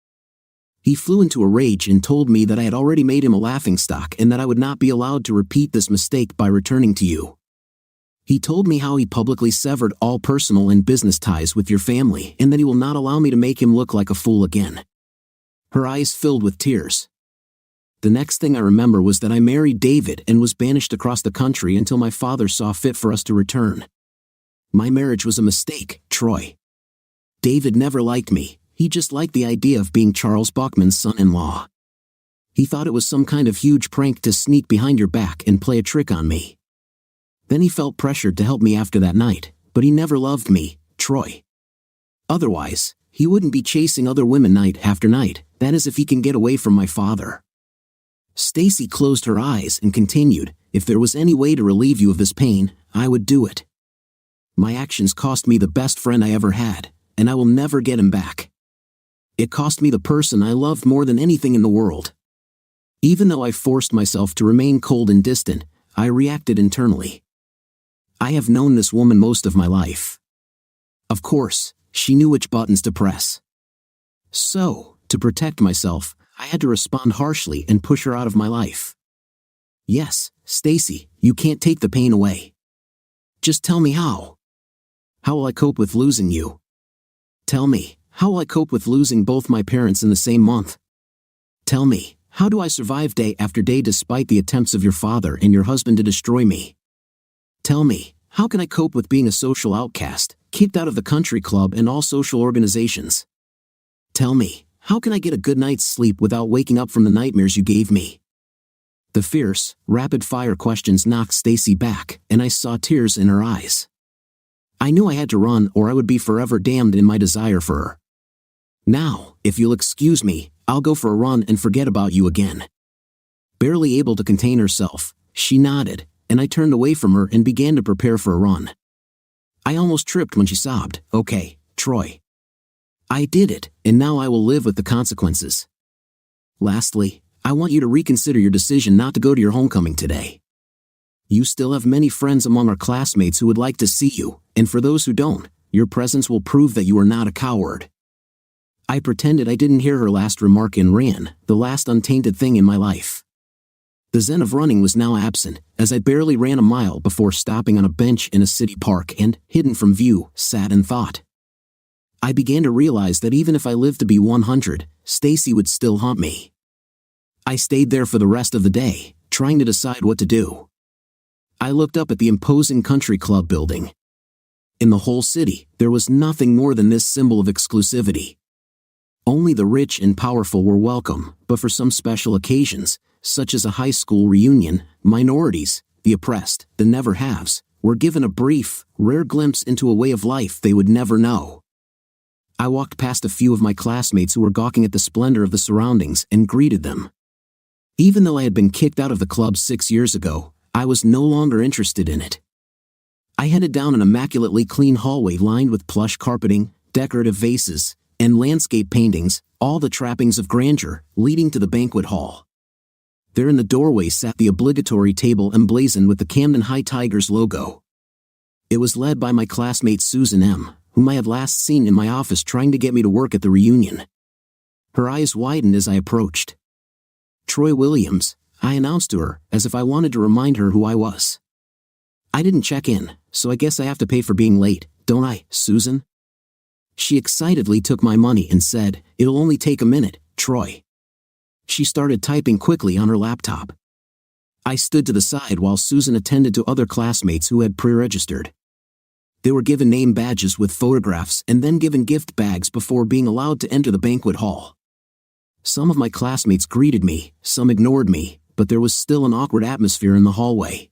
"He flew into a rage and told me that I had already made him a laughingstock and that I would not be allowed to repeat this mistake by returning to you. He told me how he publicly severed all personal and business ties with your family and that he will not allow me to make him look like a fool again." Her eyes filled with tears. The next thing I remember was that I married David and was banished across the country until my father saw fit for us to return. My marriage was a mistake, Troy. David never liked me, he just liked the idea of being Charles Buckman's son-in-law. He thought it was some kind of huge prank to sneak behind your back and play a trick on me. Then he felt pressured to help me after that night, but he never loved me, Troy. Otherwise, he wouldn't be chasing other women night after night, that is if he can get away from my father. Stacy closed her eyes and continued, "If there was any way to relieve you of this pain, I would do it. My actions cost me the best friend I ever had, and I will never get him back. It cost me the person I loved more than anything in the world. Even though I forced myself to remain cold and distant, I reacted internally. I have known this woman most of my life. Of course, she knew which buttons to press. So, to protect myself, I had to respond harshly and push her out of my life. Yes, Stacy, you can't take the pain away. Just tell me how. How will I cope with losing you? Tell me, how will I cope with losing both my parents in the same month? Tell me, how do I survive day after day despite the attempts of your father and your husband to destroy me? Tell me, how can I cope with being a social outcast, kicked out of the country club and all social organizations? Tell me, how can I get a good night's sleep without waking up from the nightmares you gave me? The fierce, rapid-fire questions knocked Stacy back, and I saw tears in her eyes. I knew I had to run or I would be forever damned in my desire for her. "Now, if you'll excuse me, I'll go for a run and forget about you again." Barely able to contain herself, she nodded, and I turned away from her and began to prepare for a run. I almost tripped when she sobbed, "Okay, Troy. I did it, and now I will live with the consequences. Lastly, I want you to reconsider your decision not to go to your homecoming today. You still have many friends among our classmates who would like to see you, and for those who don't, your presence will prove that you are not a coward." I pretended I didn't hear her last remark and ran, the last untainted thing in my life. The zen of running was now absent, as I barely ran a mile before stopping on a bench in a city park and, hidden from view, sat and thought. I began to realize that even if I lived to be 100, Stacy would still haunt me. I stayed there for the rest of the day, trying to decide what to do. I looked up at the imposing country club building. In the whole city, there was nothing more than this symbol of exclusivity. Only the rich and powerful were welcome, but for some special occasions, such as a high school reunion, minorities, the oppressed, the never-haves, were given a brief, rare glimpse into a way of life they would never know. I walked past a few of my classmates who were gawking at the splendor of the surroundings and greeted them. Even though I had been kicked out of the club 6 years ago, I was no longer interested in it. I headed down an immaculately clean hallway lined with plush carpeting, decorative vases, and landscape paintings, all the trappings of grandeur, leading to the banquet hall. There in the doorway sat the obligatory table emblazoned with the Camden High Tigers logo. It was led by my classmate Susan M., whom I had last seen in my office trying to get me to work at the reunion. Her eyes widened as I approached. "Troy Williams," I announced to her, as if I wanted to remind her who I was. "I didn't check in, so I guess I have to pay for being late, don't I, Susan?" She excitedly took my money and said, "It'll only take a minute, Troy." She started typing quickly on her laptop. I stood to the side while Susan attended to other classmates who had pre-registered. They were given name badges with photographs and then given gift bags before being allowed to enter the banquet hall. Some of my classmates greeted me, some ignored me, but there was still an awkward atmosphere in the hallway.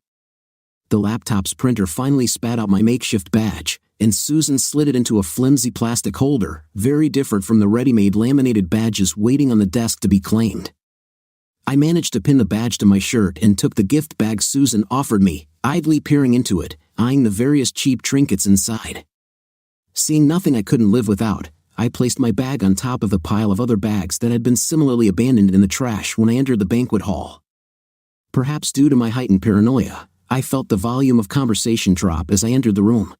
The laptop's printer finally spat out my makeshift badge, and Susan slid it into a flimsy plastic holder, very different from the ready-made laminated badges waiting on the desk to be claimed. I managed to pin the badge to my shirt and took the gift bag Susan offered me, idly peering into it, eyeing the various cheap trinkets inside. Seeing nothing I couldn't live without, I placed my bag on top of a pile of other bags that had been similarly abandoned in the trash when I entered the banquet hall. Perhaps due to my heightened paranoia, I felt the volume of conversation drop as I entered the room.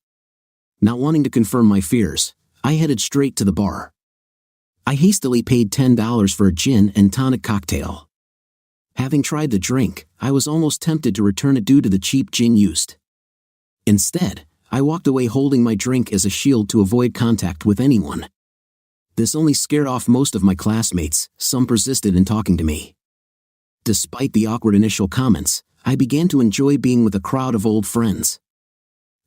Not wanting to confirm my fears, I headed straight to the bar. I hastily paid $10 for a gin and tonic cocktail. Having tried the drink, I was almost tempted to return it due to the cheap gin used. Instead, I walked away holding my drink as a shield to avoid contact with anyone. This only scared off most of my classmates, some persisted in talking to me. Despite the awkward initial comments, I began to enjoy being with a crowd of old friends.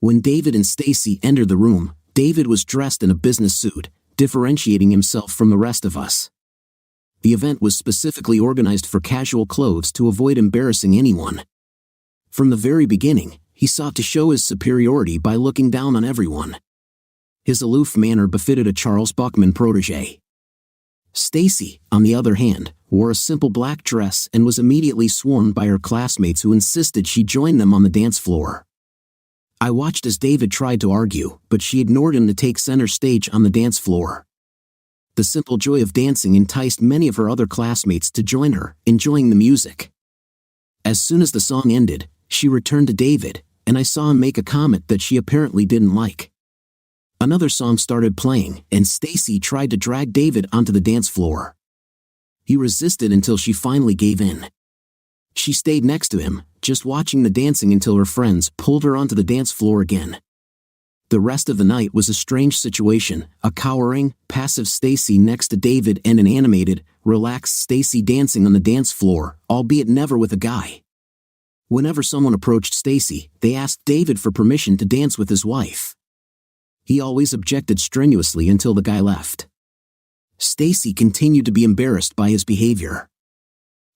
When David and Stacy entered the room, David was dressed in a business suit, differentiating himself from the rest of us. The event was specifically organized for casual clothes to avoid embarrassing anyone. From the very beginning, he sought to show his superiority by looking down on everyone. His aloof manner befitted a Charles Buckman protege. Stacy, on the other hand, wore a simple black dress and was immediately swarmed by her classmates who insisted she join them on the dance floor. I watched as David tried to argue, but she ignored him to take center stage on the dance floor. The simple joy of dancing enticed many of her other classmates to join her, enjoying the music. As soon as the song ended, she returned to David, and I saw him make a comment that she apparently didn't like. Another song started playing, and Stacy tried to drag David onto the dance floor. He resisted until she finally gave in. She stayed next to him, just watching the dancing until her friends pulled her onto the dance floor again. The rest of the night was a strange situation, a cowering, passive Stacy next to David and an animated, relaxed Stacy dancing on the dance floor, albeit never with a guy. Whenever someone approached Stacy, they asked David for permission to dance with his wife. He always objected strenuously until the guy left. Stacy continued to be embarrassed by his behavior.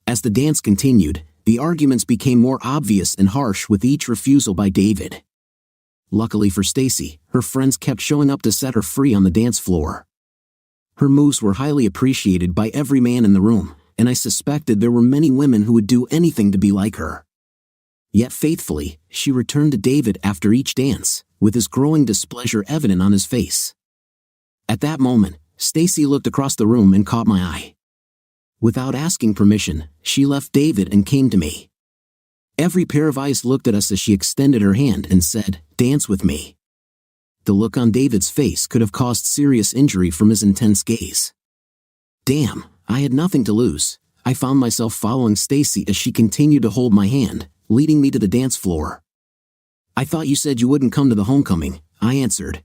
As the dance continued, The arguments became more obvious and harsh with each refusal by David. Luckily for Stacy, her friends kept showing up to set her free on the dance floor. Her moves were highly appreciated by every man in the room, and I suspected there were many women who would do anything to be like her. Yet faithfully, she returned to David after each dance, with his growing displeasure evident on his face. At that moment, Stacy looked across the room and caught my eye. Without asking permission, she left David and came to me. Every pair of eyes looked at us as she extended her hand and said, "Dance with me." The look on David's face could have caused serious injury from his intense gaze. Damn, I had nothing to lose. I found myself following Stacy as she continued to hold my hand, leading me to the dance floor. "I thought you said you wouldn't come to the homecoming," I answered.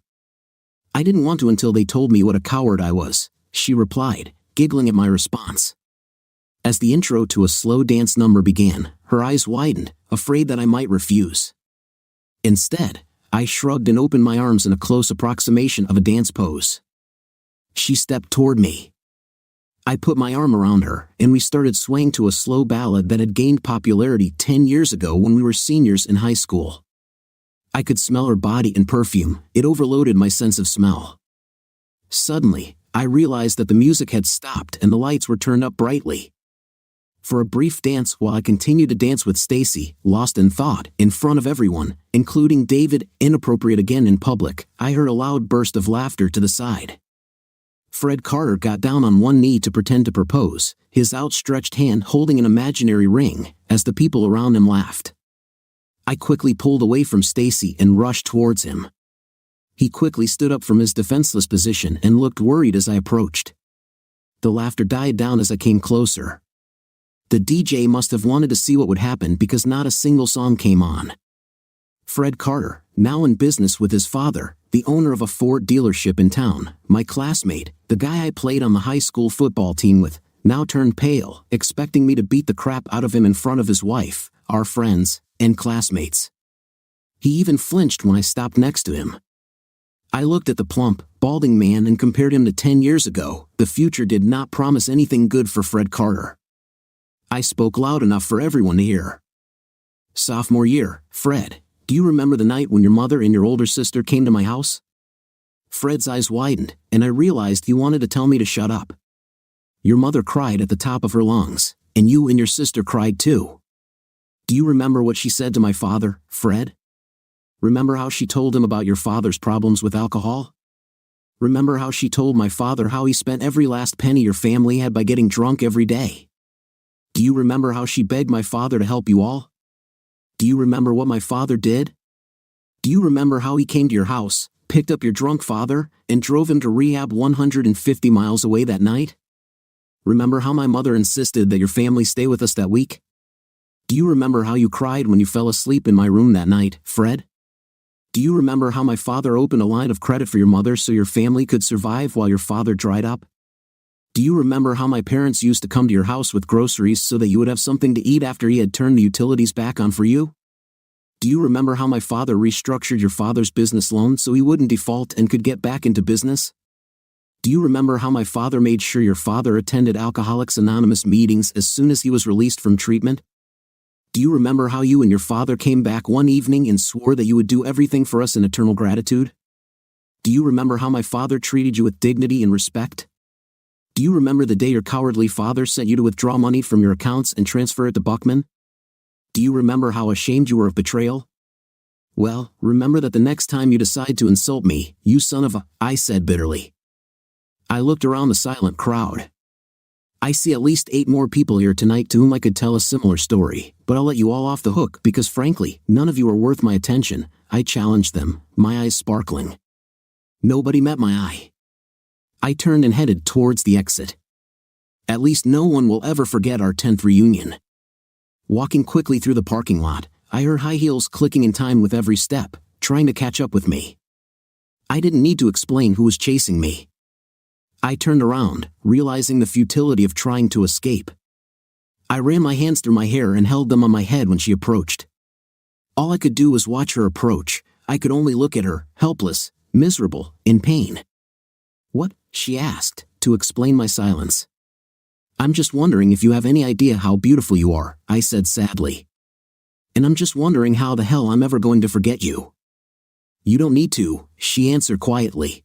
"I didn't want to until they told me what a coward I was," she replied, giggling at my response. As the intro to a slow dance number began, her eyes widened, afraid that I might refuse. Instead, I shrugged and opened my arms in a close approximation of a dance pose. She stepped toward me. I put my arm around her, and we started swaying to a slow ballad that had gained popularity 10 years ago when we were seniors in high school. I could smell her body and perfume. It overloaded my sense of smell. Suddenly, I realized that the music had stopped and the lights were turned up brightly. For a brief dance while I continued to dance with Stacy, lost in thought, in front of everyone, including David, inappropriate again in public, I heard a loud burst of laughter to the side. Fred Carter got down on one knee to pretend to propose, his outstretched hand holding an imaginary ring, as the people around him laughed. I quickly pulled away from Stacy and rushed towards him. He quickly stood up from his defenseless position and looked worried as I approached. The laughter died down as I came closer. The DJ must have wanted to see what would happen because not a single song came on. Fred Carter, now in business with his father, the owner of a Ford dealership in town, my classmate, the guy I played on the high school football team with, now turned pale, expecting me to beat the crap out of him in front of his wife, our friends, and classmates. He even flinched when I stopped next to him. I looked at the plump, balding man and compared him to 10 years ago. The future did not promise anything good for Fred Carter. I spoke loud enough for everyone to hear. "Sophomore year, Fred, do you remember the night when your mother and your older sister came to my house?" Fred's eyes widened, and I realized he wanted to tell me to shut up. "Your mother cried at the top of her lungs, and you and your sister cried too. Do you remember what she said to my father, Fred? Remember how she told him about your father's problems with alcohol? Remember how she told my father how he spent every last penny your family had by getting drunk every day? Do you remember how she begged my father to help you all? Do you remember what my father did? Do you remember how he came to your house, picked up your drunk father, and drove him to rehab 150 miles away that night? Remember how my mother insisted that your family stay with us that week? Do you remember how you cried when you fell asleep in my room that night, Fred? Do you remember how my father opened a line of credit for your mother so your family could survive while your father dried up? Do you remember how my parents used to come to your house with groceries so that you would have something to eat after he had turned the utilities back on for you? Do you remember how my father restructured your father's business loan so he wouldn't default and could get back into business? Do you remember how my father made sure your father attended Alcoholics Anonymous meetings as soon as he was released from treatment? Do you remember how you and your father came back one evening and swore that you would do everything for us in eternal gratitude? Do you remember how my father treated you with dignity and respect? Do you remember the day your cowardly father sent you to withdraw money from your accounts and transfer it to Buckman? Do you remember how ashamed you were of betrayal? Well, remember that the next time you decide to insult me, you son of a, I said bitterly. I looked around the silent crowd. I see at least 8 more people here tonight to whom I could tell a similar story, but I'll let you all off the hook because frankly, none of you are worth my attention, I challenged them, my eyes sparkling. Nobody met my eye. I turned and headed towards the exit. At least no one will ever forget our 10th reunion. Walking quickly through the parking lot, I heard high heels clicking in time with every step, trying to catch up with me. I didn't need to explain who was chasing me. I turned around, realizing the futility of trying to escape. I ran my hands through my hair and held them on my head when she approached. All I could do was watch her approach. I could only look at her, helpless, miserable, in pain. "What?" she asked, to explain my silence. I'm just wondering if you have any idea how beautiful you are, I said sadly. And I'm just wondering how the hell I'm ever going to forget you. You don't need to, she answered quietly.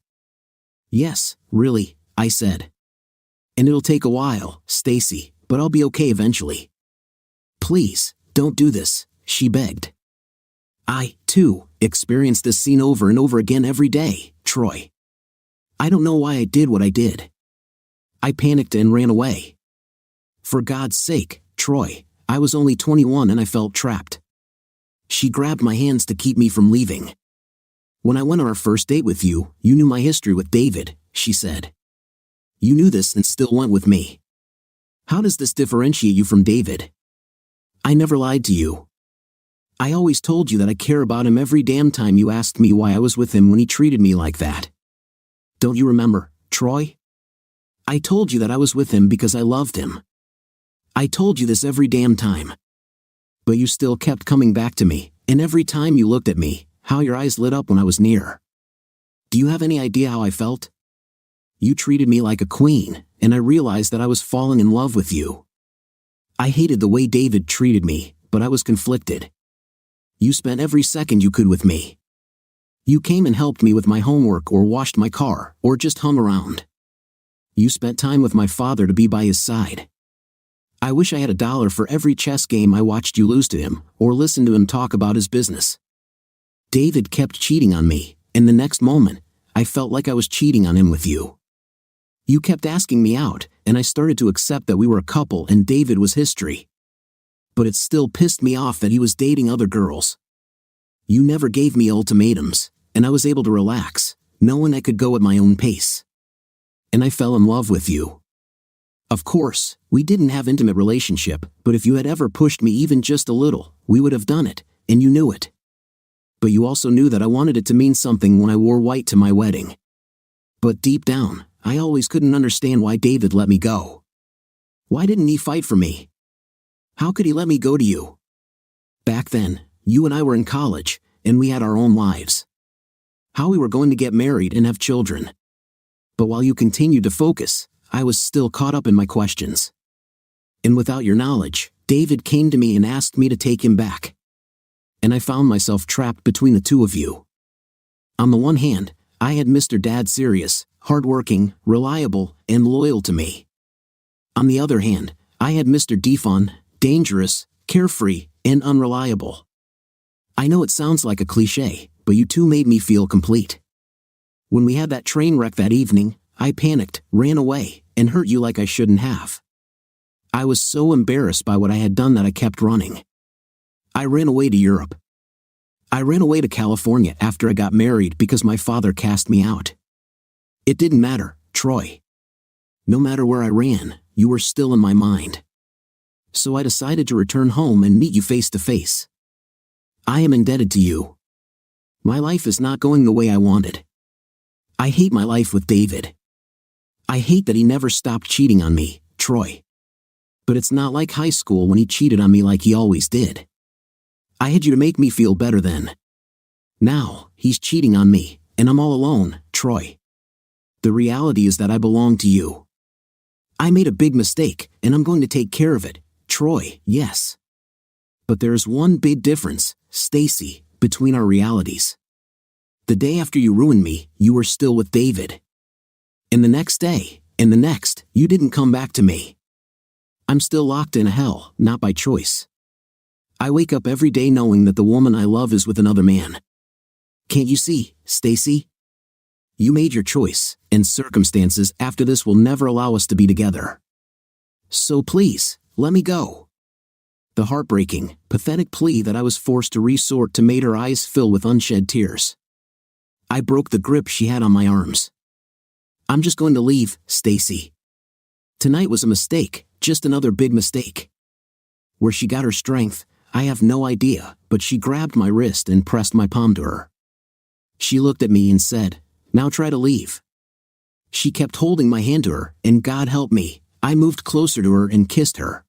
Yes, really, I said. And it'll take a while, Stacy, but I'll be okay eventually. Please, don't do this, she begged. I, too, experience this scene over and over again every day, Troy. I don't know why I did what I did. I panicked and ran away. For God's sake, Troy, I was only 21 and I felt trapped. She grabbed my hands to keep me from leaving. When I went on our first date with you, you knew my history with David, she said. You knew this and still went with me. How does this differentiate you from David? I never lied to you. I always told you that I care about him every damn time you asked me why I was with him when he treated me like that. Don't you remember, Troy? I told you that I was with him because I loved him. I told you this every damn time. But you still kept coming back to me, and every time you looked at me, how your eyes lit up when I was near. Do you have any idea how I felt? You treated me like a queen, and I realized that I was falling in love with you. I hated the way David treated me, but I was conflicted. You spent every second you could with me. You came and helped me with my homework or washed my car, or just hung around. You spent time with my father to be by his side. I wish I had $1 for every chess game I watched you lose to him, or listened to him talk about his business. David kept cheating on me, and the next moment, I felt like I was cheating on him with you. You kept asking me out, and I started to accept that we were a couple and David was history. But it still pissed me off that he was dating other girls. You never gave me ultimatums, and I was able to relax, knowing I could go at my own pace. And I fell in love with you. Of course, we didn't have an intimate relationship, but if you had ever pushed me even just a little, we would have done it, and you knew it. But you also knew that I wanted it to mean something when I wore white to my wedding. But deep down, I always couldn't understand why David let me go. Why didn't he fight for me? How could he let me go to you? Back then, you and I were in college, and we had our own lives. How we were going to get married and have children. But while you continued to focus, I was still caught up in my questions. And without your knowledge, David came to me and asked me to take him back. And I found myself trapped between the two of you. On the one hand, I had Mr. Dad serious, hardworking, reliable, and loyal to me. On the other hand, I had Mr. D fun, dangerous, carefree, and unreliable. I know it sounds like a cliché, but you two made me feel complete. When we had that train wreck that evening, I panicked, ran away, and hurt you like I shouldn't have. I was so embarrassed by what I had done that I kept running. I ran away to Europe. I ran away to California after I got married because my father cast me out. It didn't matter, Troy. No matter where I ran, you were still in my mind. So I decided to return home and meet you face to face. I am indebted to you. My life is not going the way I wanted. I hate my life with David. I hate that he never stopped cheating on me, Troy. But it's not like high school when he cheated on me like he always did. I had you to make me feel better then. Now, he's cheating on me, and I'm all alone, Troy. The reality is that I belong to you. I made a big mistake, and I'm going to take care of it, Troy, yes. But there's one big difference, Stacy, between our realities. The day after you ruined me, you were still with David. And the next day, and the next, you didn't come back to me. I'm still locked in hell, not by choice. I wake up every day knowing that the woman I love is with another man. Can't you see, Stacy? You made your choice, and circumstances after this will never allow us to be together. So please, let me go. The heartbreaking, pathetic plea that I was forced to resort to made her eyes fill with unshed tears. I broke the grip she had on my arms. I'm just going to leave, Stacy. Tonight was a mistake, just another big mistake. Where she got her strength, I have no idea, but she grabbed my wrist and pressed my palm to her. She looked at me and said, "Now try to leave." She kept holding my hand to her, and God help me, I moved closer to her and kissed her.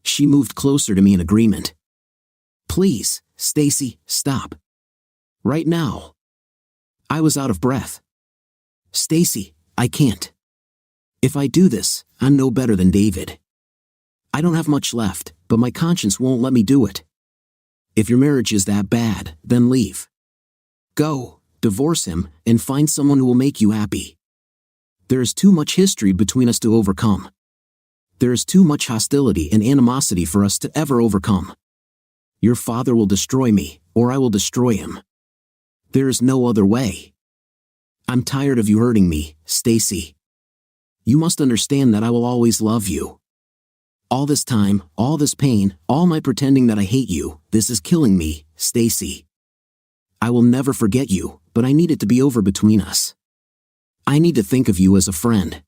She moved closer to me in agreement. "Please, Stacy, stop. Right now." I was out of breath. "Stacy, I can't. If I do this, I'm no better than David. I don't have much left, but my conscience won't let me do it. If your marriage is that bad, then leave. Go, divorce him, and find someone who will make you happy. There is too much history between us to overcome. There is too much hostility and animosity for us to ever overcome. Your father will destroy me, or I will destroy him. There is no other way. I'm tired of you hurting me, Stacy. You must understand that I will always love you. All this time, all this pain, all my pretending that I hate you, this is killing me, Stacy. I will never forget you, but I need it to be over between us. I need to think of you as a friend.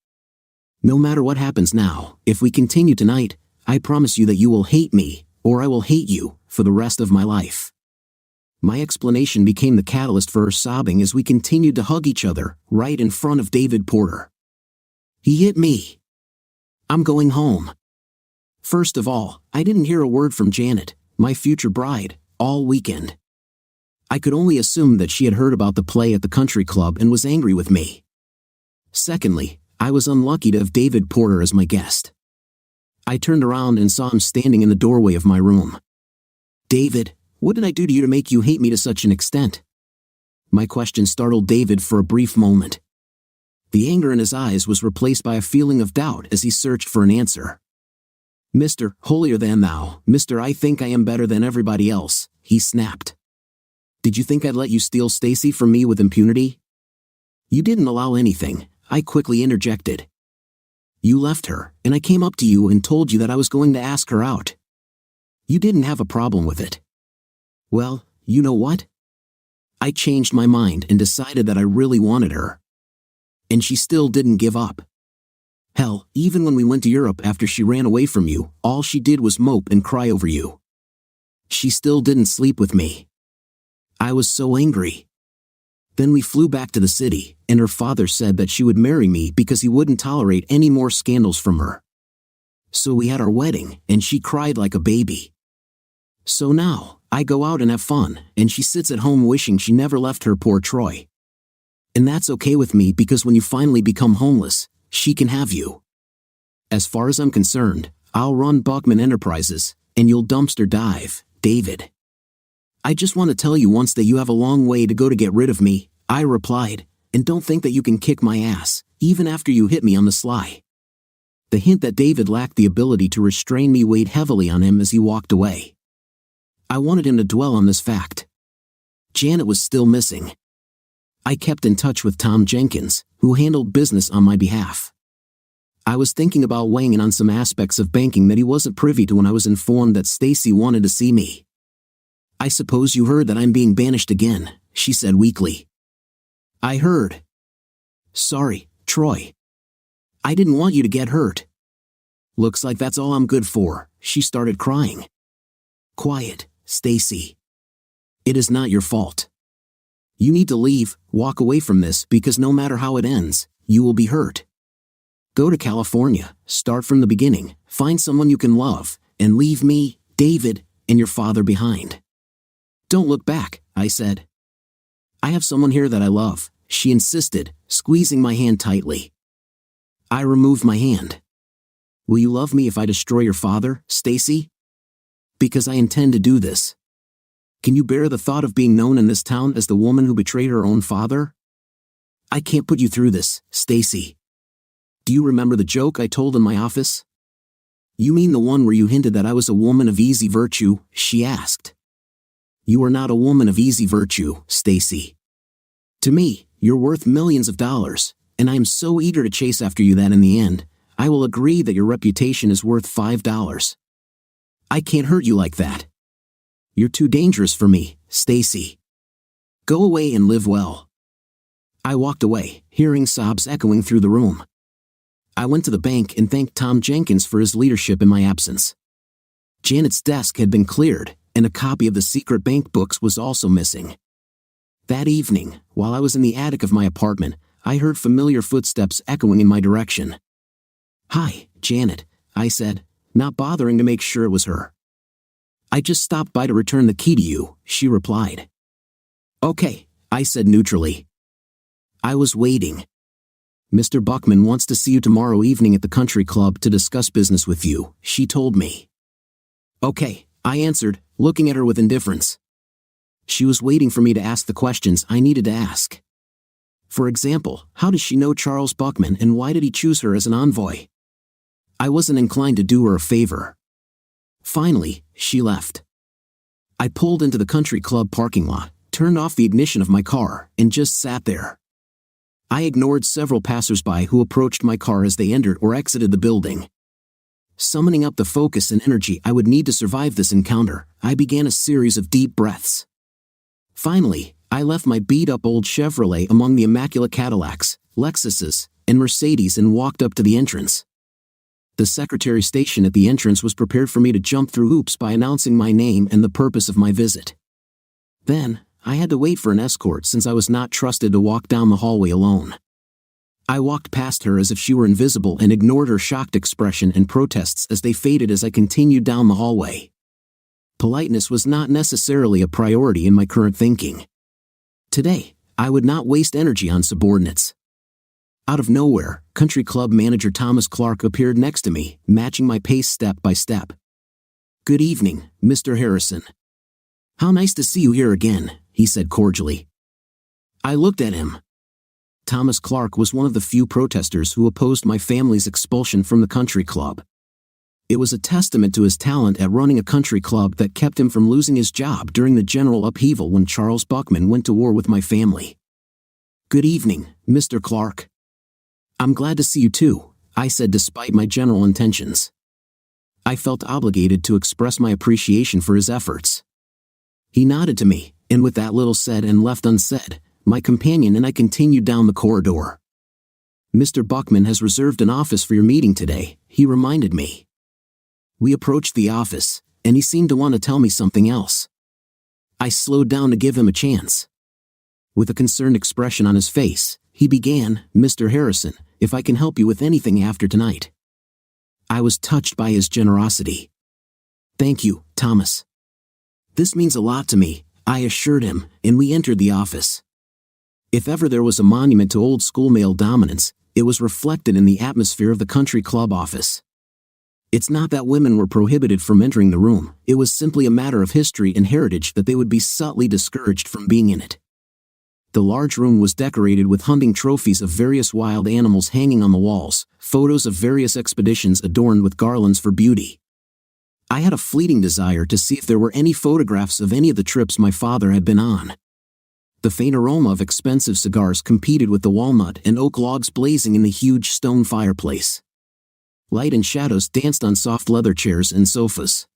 No matter what happens now, if we continue tonight, I promise you that you will hate me, or I will hate you, for the rest of my life. My explanation became the catalyst for her sobbing as we continued to hug each other, right in front of David Porter. He hit me. I'm going home. First of all, I didn't hear a word from Janet, my future bride, all weekend. I could only assume that she had heard about the play at the country club and was angry with me. Secondly, I was unlucky to have David Porter as my guest. I turned around and saw him standing in the doorway of my room. David, what did I do to you to make you hate me to such an extent? My question startled David for a brief moment. The anger in his eyes was replaced by a feeling of doubt as he searched for an answer. Mr. Holier than thou, Mr. I think I am better than everybody else, he snapped. Did you think I'd let you steal Stacy from me with impunity? You didn't allow anything, I quickly interjected. You left her, and I came up to you and told you that I was going to ask her out. You didn't have a problem with it. Well, you know what? I changed my mind and decided that I really wanted her. And she still didn't give up. Hell, even when we went to Europe after she ran away from you, all she did was mope and cry over you. She still didn't sleep with me. I was so angry. Then we flew back to the city, and her father said that she would marry me because he wouldn't tolerate any more scandals from her. So we had our wedding, and she cried like a baby. So now, I go out and have fun, and she sits at home wishing she never left her poor Troy. And that's okay with me because when you finally become homeless, she can have you. As far as I'm concerned, I'll run Buckman Enterprises, and you'll dumpster dive, David. I just want to tell you once that you have a long way to go to get rid of me, I replied, and don't think that you can kick my ass, even after you hit me on the sly. The hint that David lacked the ability to restrain me weighed heavily on him as he walked away. I wanted him to dwell on this fact. Janet was still missing. I kept in touch with Tom Jenkins, who handled business on my behalf. I was thinking about weighing in on some aspects of banking that he wasn't privy to when I was informed that Stacy wanted to see me. I suppose you heard that I'm being banished again, she said weakly. I heard. Sorry, Troy. I didn't want you to get hurt. Looks like that's all I'm good for, she started crying. Quiet, Stacy. It is not your fault. You need to leave, walk away from this because no matter how it ends, you will be hurt. Go to California, start from the beginning, find someone you can love, and leave me, David, and your father behind. Don't look back, I said. I have someone here that I love, she insisted, squeezing my hand tightly. I removed my hand. Will you love me if I destroy your father, Stacy? Because I intend to do this. Can you bear the thought of being known in this town as the woman who betrayed her own father? I can't put you through this, Stacy. Do you remember the joke I told in my office? You mean the one where you hinted that I was a woman of easy virtue, she asked. You are not a woman of easy virtue, Stacy. To me, you're worth millions of dollars, and I am so eager to chase after you that in the end, I will agree that your reputation is worth $5. I can't hurt you like that. You're too dangerous for me, Stacy. Go away and live well. I walked away, hearing sobs echoing through the room. I went to the bank and thanked Tom Jenkins for his leadership in my absence. Janet's desk had been cleared, and a copy of the secret bank books was also missing. That evening, while I was in the attic of my apartment, I heard familiar footsteps echoing in my direction. Hi, Janet, I said, not bothering to make sure it was her. I just stopped by to return the key to you, she replied. Okay, I said neutrally. I was waiting. "Mr. Buckman wants to see you tomorrow evening at the country club to discuss business with you," she told me. "Okay," I answered, looking at her with indifference. She was waiting for me to ask the questions I needed to ask. For example, how does she know Charles Buckman and why did he choose her as an envoy? I wasn't inclined to do her a favor. Finally, she left. I pulled into the country club parking lot, turned off the ignition of my car, and just sat there. I ignored several passersby who approached my car as they entered or exited the building. Summoning up the focus and energy I would need to survive this encounter, I began a series of deep breaths. Finally, I left my beat-up old Chevrolet among the immaculate Cadillacs, Lexuses, and Mercedes and walked up to the entrance. The secretary station at the entrance was prepared for me to jump through hoops by announcing my name and the purpose of my visit. Then, I had to wait for an escort since I was not trusted to walk down the hallway alone. I walked past her as if she were invisible and ignored her shocked expression and protests as they faded as I continued down the hallway. Politeness was not necessarily a priority in my current thinking. Today, I would not waste energy on subordinates. Out of nowhere, country club manager Thomas Clark appeared next to me, matching my pace step by step. "Good evening, Mr. Harrison. How nice to see you here again," he said cordially. I looked at him. Thomas Clark was one of the few protesters who opposed my family's expulsion from the country club. It was a testament to his talent at running a country club that kept him from losing his job during the general upheaval when Charles Buckman went to war with my family. "Good evening, Mr. Clark. I'm glad to see you too," I said despite my general intentions. I felt obligated to express my appreciation for his efforts. He nodded to me, and with that little said and left unsaid, my companion and I continued down the corridor. "Mr. Buckman has reserved an office for your meeting today," he reminded me. We approached the office, and he seemed to want to tell me something else. I slowed down to give him a chance. With a concerned expression on his face, he began, "Mr. Harrison, if I can help you with anything after tonight." I was touched by his generosity. "Thank you, Thomas. This means a lot to me," I assured him, and we entered the office. If ever there was a monument to old school male dominance, it was reflected in the atmosphere of the country club office. It's not that women were prohibited from entering the room, it was simply a matter of history and heritage that they would be subtly discouraged from being in it. The large room was decorated with hunting trophies of various wild animals hanging on the walls, photos of various expeditions adorned with garlands for beauty. I had a fleeting desire to see if there were any photographs of any of the trips my father had been on. The faint aroma of expensive cigars competed with the walnut and oak logs blazing in the huge stone fireplace. Light and shadows danced on soft leather chairs and sofas.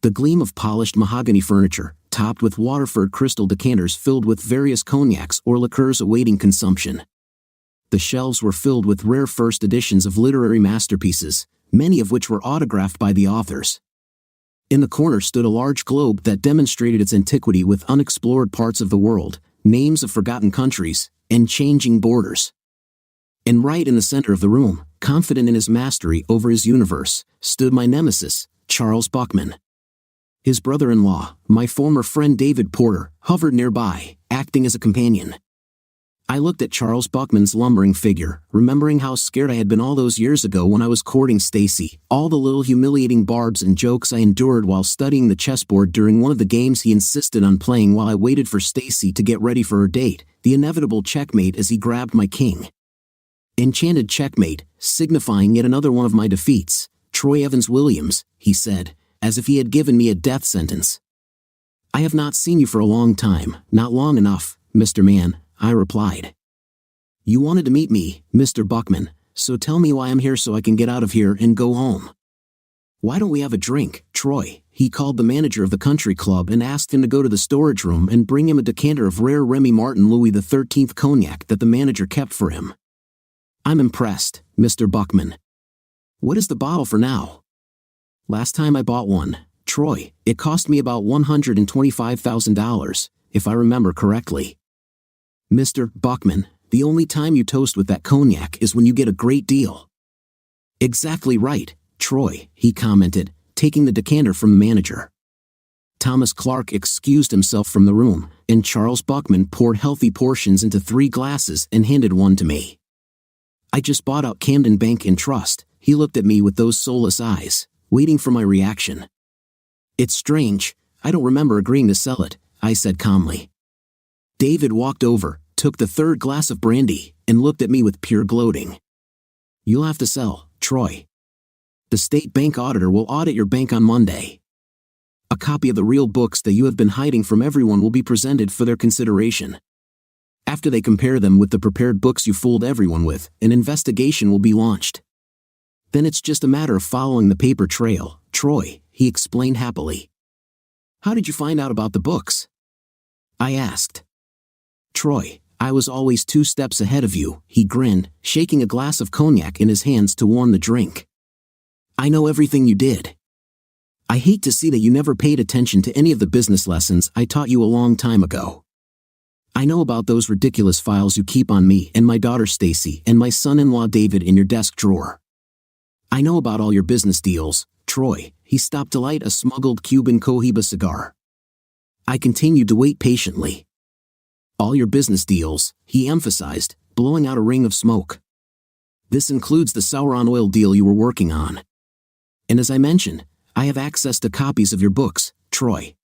The gleam of polished mahogany furniture, topped with Waterford crystal decanters filled with various cognacs or liqueurs awaiting consumption. The shelves were filled with rare first editions of literary masterpieces, many of which were autographed by the authors. In the corner stood a large globe that demonstrated its antiquity with unexplored parts of the world, names of forgotten countries, and changing borders. And right in the center of the room, confident in his mastery over his universe, stood my nemesis, Charles Buckman. His brother-in-law, my former friend David Porter, hovered nearby, acting as a companion. I looked at Charles Buckman's lumbering figure, remembering how scared I had been all those years ago when I was courting Stacy, all the little humiliating barbs and jokes I endured while studying the chessboard during one of the games he insisted on playing while I waited for Stacy to get ready for her date, the inevitable checkmate as he grabbed my king. "Enchanted checkmate, signifying yet another one of my defeats, Troy Evans Williams," he said, as if he had given me a death sentence. "I have not seen you for a long time, not long enough, Mr. Man," I replied. "You wanted to meet me, Mr. Buckman, so tell me why I'm here so I can get out of here and go home." "Why don't we have a drink, Troy?" He called the manager of the country club and asked him to go to the storage room and bring him a decanter of rare Remy Martin Louis XIII cognac that the manager kept for him. "I'm impressed, Mr. Buckman. What is the bottle for now?" "Last time I bought one, Troy, it cost me about $125,000, if I remember correctly." "Mr. Buckman, the only time you toast with that cognac is when you get a great deal." "Exactly right, Troy," he commented, taking the decanter from the manager. Thomas Clark excused himself from the room, and Charles Buckman poured healthy portions into 3 glasses and handed one to me. I just bought out Camden Bank and Trust. He looked at me with those soulless eyes, waiting for my reaction. It's strange, I don't remember agreeing to sell it, I said calmly. David walked over, took the third glass of brandy, and looked at me with pure gloating. You'll have to sell, Troy. The state bank auditor will audit your bank on Monday. A copy of the real books that you have been hiding from everyone will be presented for their consideration. After they compare them with the prepared books you fooled everyone with, an investigation will be launched. Then it's just a matter of following the paper trail, Troy, he explained happily. How did you find out about the books? I asked. Troy, I was always 2 steps ahead of you, he grinned, shaking a glass of cognac in his hands to warm the drink. I know everything you did. I hate to see that you never paid attention to any of the business lessons I taught you a long time ago. I know about those ridiculous files you keep on me and my daughter Stacy and my son-in-law David in your desk drawer. I know about all your business deals, Troy. He stopped to light a smuggled Cuban Cohiba cigar. I continued to wait patiently. All your business deals, he emphasized, blowing out a ring of smoke. This includes the Sauron oil deal you were working on. And as I mentioned, I have access to copies of your books, Troy.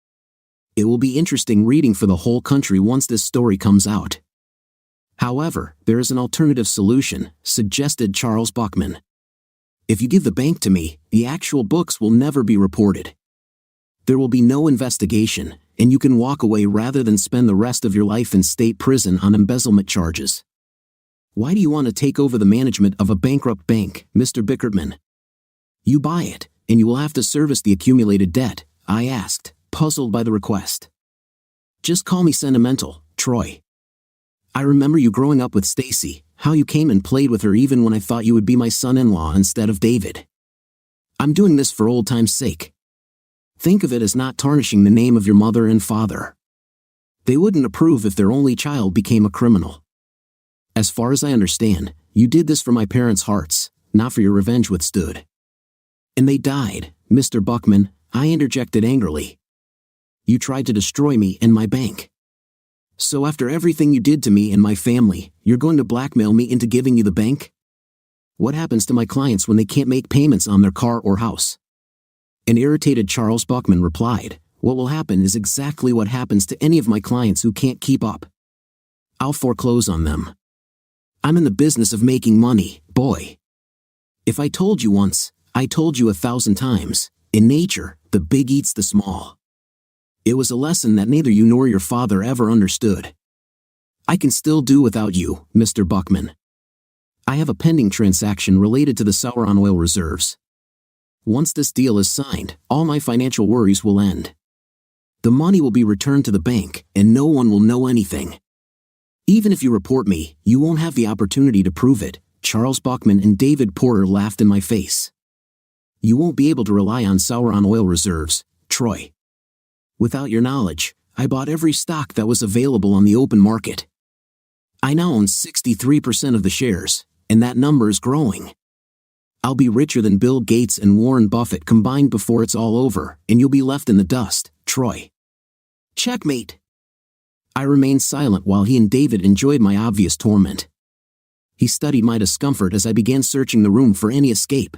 It will be interesting reading for the whole country once this story comes out. However, there is an alternative solution, suggested Charles Buckman. If you give the bank to me, the actual books will never be reported. There will be no investigation, and you can walk away rather than spend the rest of your life in state prison on embezzlement charges. Why do you want to take over the management of a bankrupt bank, Mr. Bickertman? You buy it, and you will have to service the accumulated debt, I asked, puzzled by the request. Just call me sentimental, Troy. I remember you growing up with Stacy, how you came and played with her even when I thought you would be my son-in-law instead of David. I'm doing this for old time's sake. Think of it as not tarnishing the name of your mother and father. They wouldn't approve if their only child became a criminal. As far as I understand, you did this for my parents' hearts, not for your revenge withstood. And they died, Mr. Buckman, I interjected angrily. You tried to destroy me and my bank. So after everything you did to me and my family, you're going to blackmail me into giving you the bank? What happens to my clients when they can't make payments on their car or house? An irritated Charles Buckman replied, what will happen is exactly what happens to any of my clients who can't keep up. I'll foreclose on them. I'm in the business of making money, boy. If I told you once, I told you 1,000 times, in nature, the big eats the small. It was a lesson that neither you nor your father ever understood. I can still do without you, Mr. Buckman. I have a pending transaction related to the Sauron oil reserves. Once this deal is signed, all my financial worries will end. The money will be returned to the bank, and no one will know anything. Even if you report me, you won't have the opportunity to prove it. Charles Buckman and David Porter laughed in my face. You won't be able to rely on Sauron oil reserves, Troy. Without your knowledge, I bought every stock that was available on the open market. I now own 63% of the shares, and that number is growing. I'll be richer than Bill Gates and Warren Buffett combined before it's all over, and you'll be left in the dust, Troy. Checkmate. I remained silent while he and David enjoyed my obvious torment. He studied my discomfort as I began searching the room for any escape.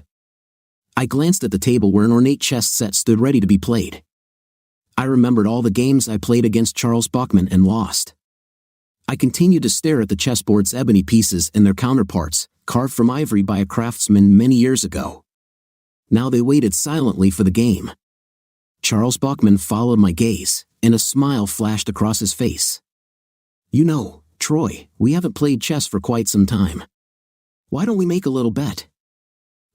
I glanced at the table where an ornate chess set stood ready to be played. I remembered all the games I played against Charles Buckman and lost. I continued to stare at the chessboard's ebony pieces and their counterparts, carved from ivory by a craftsman many years ago. Now they waited silently for the game. Charles Buckman followed my gaze, and a smile flashed across his face. You know, Troy, we haven't played chess for quite some time. Why don't we make a little bet?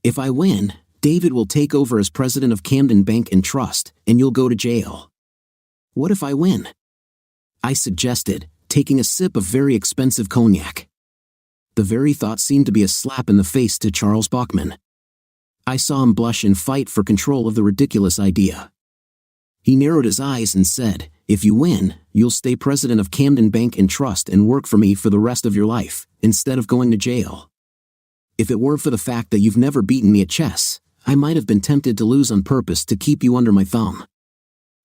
If I win, David will take over as president of Camden Bank and Trust, and you'll go to jail. What if I win? I suggested, taking a sip of very expensive cognac. The very thought seemed to be a slap in the face to Charles Buckman. I saw him blush and fight for control of the ridiculous idea. He narrowed his eyes and said, if you win, you'll stay president of Camden Bank and Trust and work for me for the rest of your life, instead of going to jail. If it weren't for the fact that you've never beaten me at chess, I might have been tempted to lose on purpose to keep you under my thumb.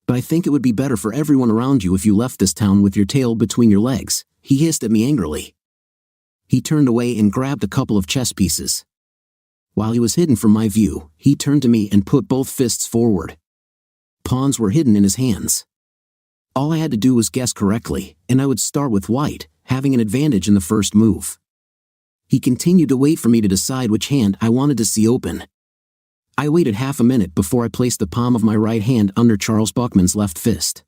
But I think it would be better for everyone around you if you left this town with your tail between your legs, he hissed at me angrily. He turned away and grabbed a couple of chess pieces. While he was hidden from my view, he turned to me and put both fists forward. Pawns were hidden in his hands. All I had to do was guess correctly, and I would start with white, having an advantage in the first move. He continued to wait for me to decide which hand I wanted to see open. I waited half a minute before I placed the palm of my right hand under Charles Buckman's left fist.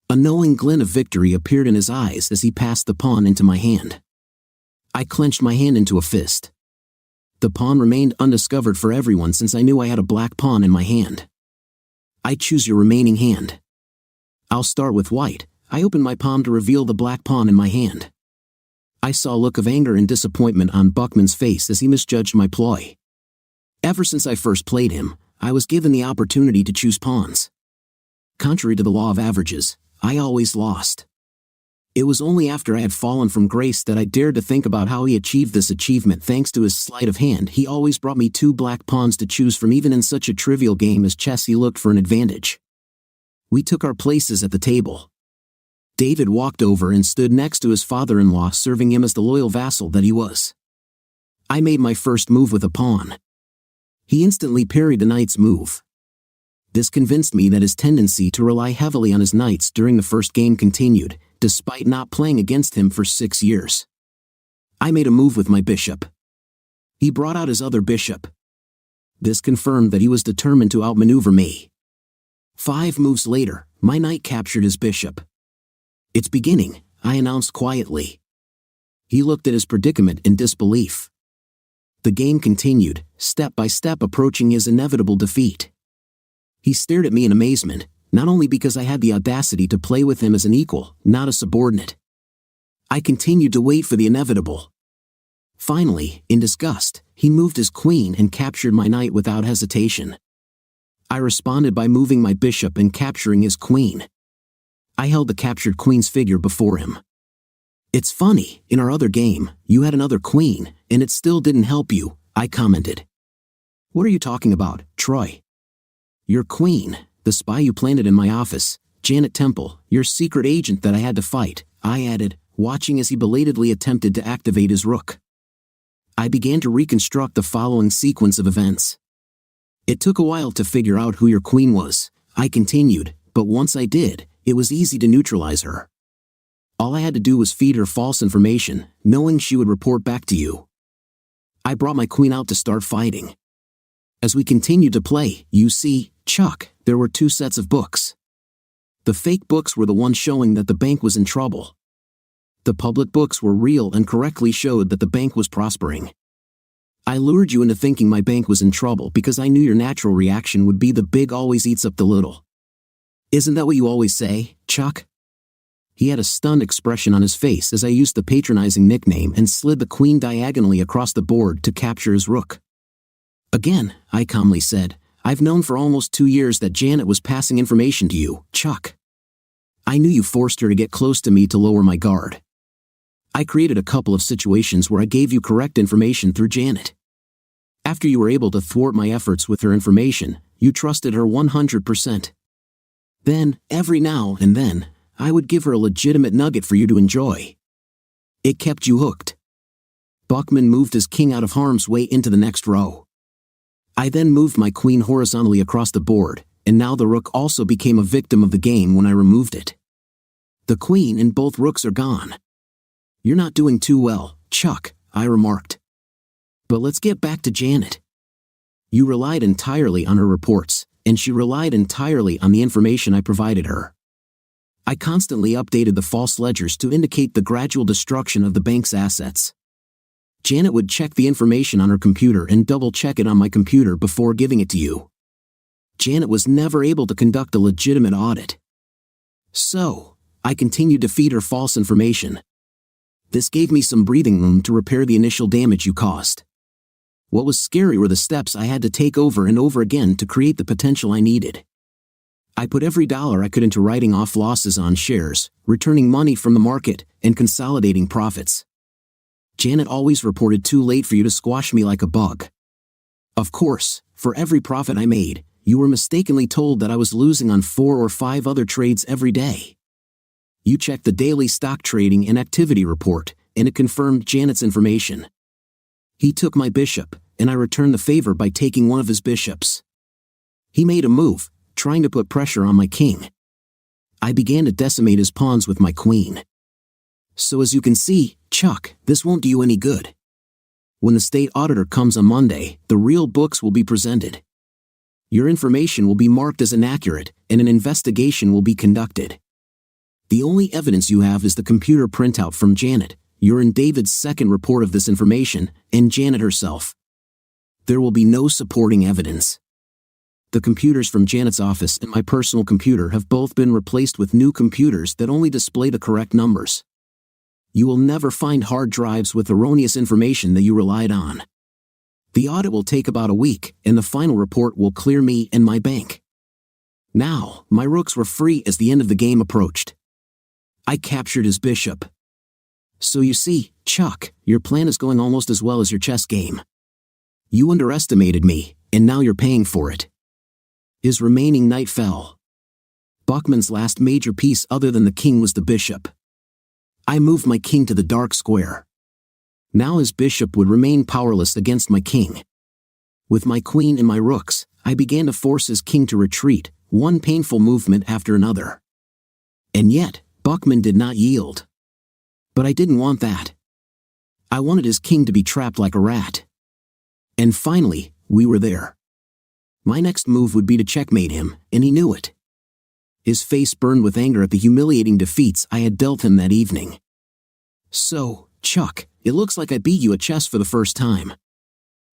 A knowing glint of victory appeared in his eyes as he passed the pawn into my hand. I clenched my hand into a fist. The pawn remained undiscovered for everyone since I knew I had a black pawn in my hand. I choose your remaining hand. I'll start with white. I opened my palm to reveal the black pawn in my hand. I saw a look of anger and disappointment on Buckman's face as he misjudged my ploy. Ever since I first played him, I was given the opportunity to choose pawns. Contrary to the law of averages, I always lost. It was only after I had fallen from grace that I dared to think about how he achieved this achievement. Thanks to his sleight of hand, he always brought me 2 black pawns to choose from. Even in such a trivial game as chess, he looked for an advantage. We took our places at the table. David walked over and stood next to his father-in-law, serving him as the loyal vassal that he was. I made my first move with a pawn. He instantly parried the knight's move. This convinced me that his tendency to rely heavily on his knights during the first game continued, despite not playing against him for 6 years. I made a move with my bishop. He brought out his other bishop. This confirmed that he was determined to outmaneuver me. 5 moves later, my knight captured his bishop. "It's beginning," I announced quietly. He looked at his predicament in disbelief. The game continued, step by step approaching his inevitable defeat. He stared at me in amazement, not only because I had the audacity to play with him as an equal, not a subordinate. I continued to wait for the inevitable. Finally, in disgust, he moved his queen and captured my knight without hesitation. I responded by moving my bishop and capturing his queen. I held the captured queen's figure before him. "It's funny, in our other game, you had another queen, and it still didn't help you," I commented. "What are you talking about, Troy?" "Your queen, the spy you planted in my office, Janet Temple, your secret agent that I had to fight," I added, watching as he belatedly attempted to activate his rook. I began to reconstruct the following sequence of events. "It took a while to figure out who your queen was," I continued, "but once I did, it was easy to neutralize her. All I had to do was feed her false information, knowing she would report back to you. I brought my queen out to start fighting. As we continued to play, you see, Chuck, there were 2 sets of books. The fake books were the ones showing that the bank was in trouble. The public books were real and correctly showed that the bank was prospering. I lured you into thinking my bank was in trouble because I knew your natural reaction would be the big always eats up the little. Isn't that what you always say, Chuck?" He had a stunned expression on his face as I used the patronizing nickname and slid the queen diagonally across the board to capture his rook. "Again," I calmly said, "I've known for almost 2 years that Janet was passing information to you, Chuck. I knew you forced her to get close to me to lower my guard. I created a couple of situations where I gave you correct information through Janet. After you were able to thwart my efforts with her information, you trusted her 100%. Then, every now and then, I would give her a legitimate nugget for you to enjoy. It kept you hooked." Buckman moved his king out of harm's way into the next row. I then moved my queen horizontally across the board, and now the rook also became a victim of the game when I removed it. "The queen and both rooks are gone. You're not doing too well, Chuck," I remarked. "But let's get back to Janet. You relied entirely on her reports, and she relied entirely on the information I provided her. I constantly updated the false ledgers to indicate the gradual destruction of the bank's assets. Janet would check the information on her computer and double-check it on my computer before giving it to you. Janet was never able to conduct a legitimate audit. So, I continued to feed her false information. This gave me some breathing room to repair the initial damage you caused. What was scary were the steps I had to take over and over again to create the potential I needed. I put every dollar I could into writing off losses on shares, returning money from the market, and consolidating profits. Janet always reported too late for you to squash me like a bug. Of course, for every profit I made, you were mistakenly told that I was losing on 4 or 5 other trades every day. You checked the daily stock trading and activity report, and it confirmed Janet's information. He took my bishop, and I returned the favor by taking one of his bishops. He made a move, trying to put pressure on my king. I began to decimate his pawns with my queen. So as you can see, Chuck, this won't do you any good. When the state auditor comes on Monday, the real books will be presented. Your information will be marked as inaccurate, and an investigation will be conducted. The only evidence you have is the computer printout from Janet, your and David's second report of this information, and Janet herself. There will be no supporting evidence. The computers from Janet's office and my personal computer have both been replaced with new computers that only display the correct numbers. You will never find hard drives with erroneous information that you relied on. The audit will take about a week, and the final report will clear me and my bank. Now, my rooks were free as the end of the game approached. I captured his bishop. So you see, Chuck, your plan is going almost as well as your chess game. You underestimated me, and now you're paying for it. His remaining knight fell. Buckman's last major piece other than the king was the bishop. I moved my king to the dark square. Now his bishop would remain powerless against my king. With my queen and my rooks, I began to force his king to retreat, one painful movement after another. And yet, Buckman did not yield. But I didn't want that. I wanted his king to be trapped like a rat. And finally, we were there. My next move would be to checkmate him, and he knew it. His face burned with anger at the humiliating defeats I had dealt him that evening. So, Chuck, it looks like I beat you at chess for the first time.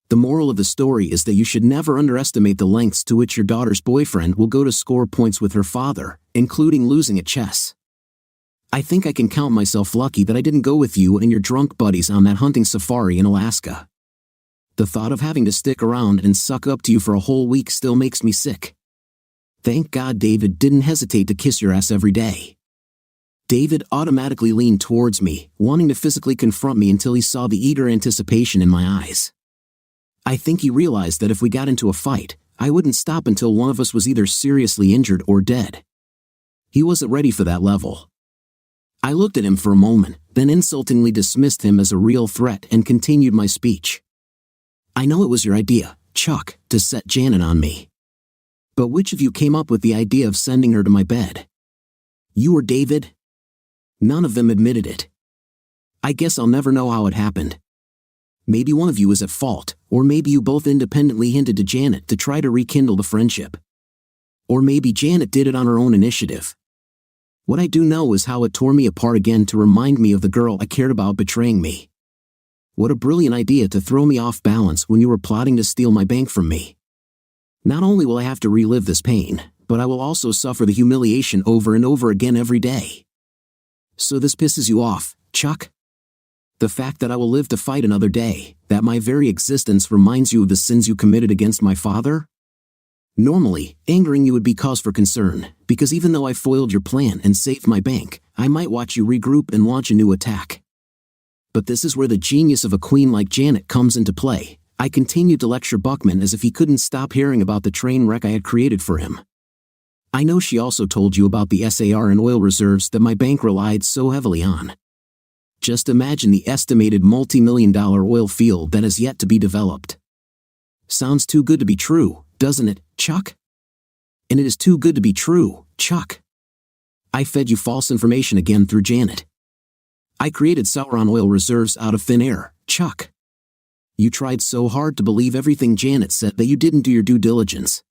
The moral of the story is that you should never underestimate the lengths to which your daughter's boyfriend will go to score points with her father, including losing at chess. I think I can count myself lucky that I didn't go with you and your drunk buddies on that hunting safari in Alaska. The thought of having to stick around and suck up to you for a whole week still makes me sick. Thank God David didn't hesitate to kiss your ass every day. David automatically leaned towards me, wanting to physically confront me until he saw the eager anticipation in my eyes. I think he realized that if we got into a fight, I wouldn't stop until one of us was either seriously injured or dead. He wasn't ready for that level. I looked at him for a moment, then insultingly dismissed him as a real threat and continued my speech. I know it was your idea, Chuck, to set Janet on me. But which of you came up with the idea of sending her to my bed? You or David? None of them admitted it. I guess I'll never know how it happened. Maybe one of you was at fault, or maybe you both independently hinted to Janet to try to rekindle the friendship. Or maybe Janet did it on her own initiative. What I do know is how it tore me apart again to remind me of the girl I cared about betraying me. What a brilliant idea to throw me off balance when you were plotting to steal my bank from me. Not only will I have to relive this pain, but I will also suffer the humiliation over and over again every day. So this pisses you off, Chuck? The fact that I will live to fight another day, that my very existence reminds you of the sins you committed against my father? Normally, angering you would be cause for concern, because even though I foiled your plan and saved my bank, I might watch you regroup and launch a new attack. But this is where the genius of a queen like Janet comes into play. I continued to lecture Buckman as if he couldn't stop hearing about the train wreck I had created for him. I know she also told you about the SAR and oil reserves that my bank relied so heavily on. Just imagine the estimated multi-million-dollar oil field that has yet to be developed. Sounds too good to be true, doesn't it, Chuck? And it is too good to be true, Chuck. I fed you false information again through Janet. I created Sauron oil reserves out of thin air, Chuck. You tried so hard to believe everything Janet said that you didn't do your due diligence.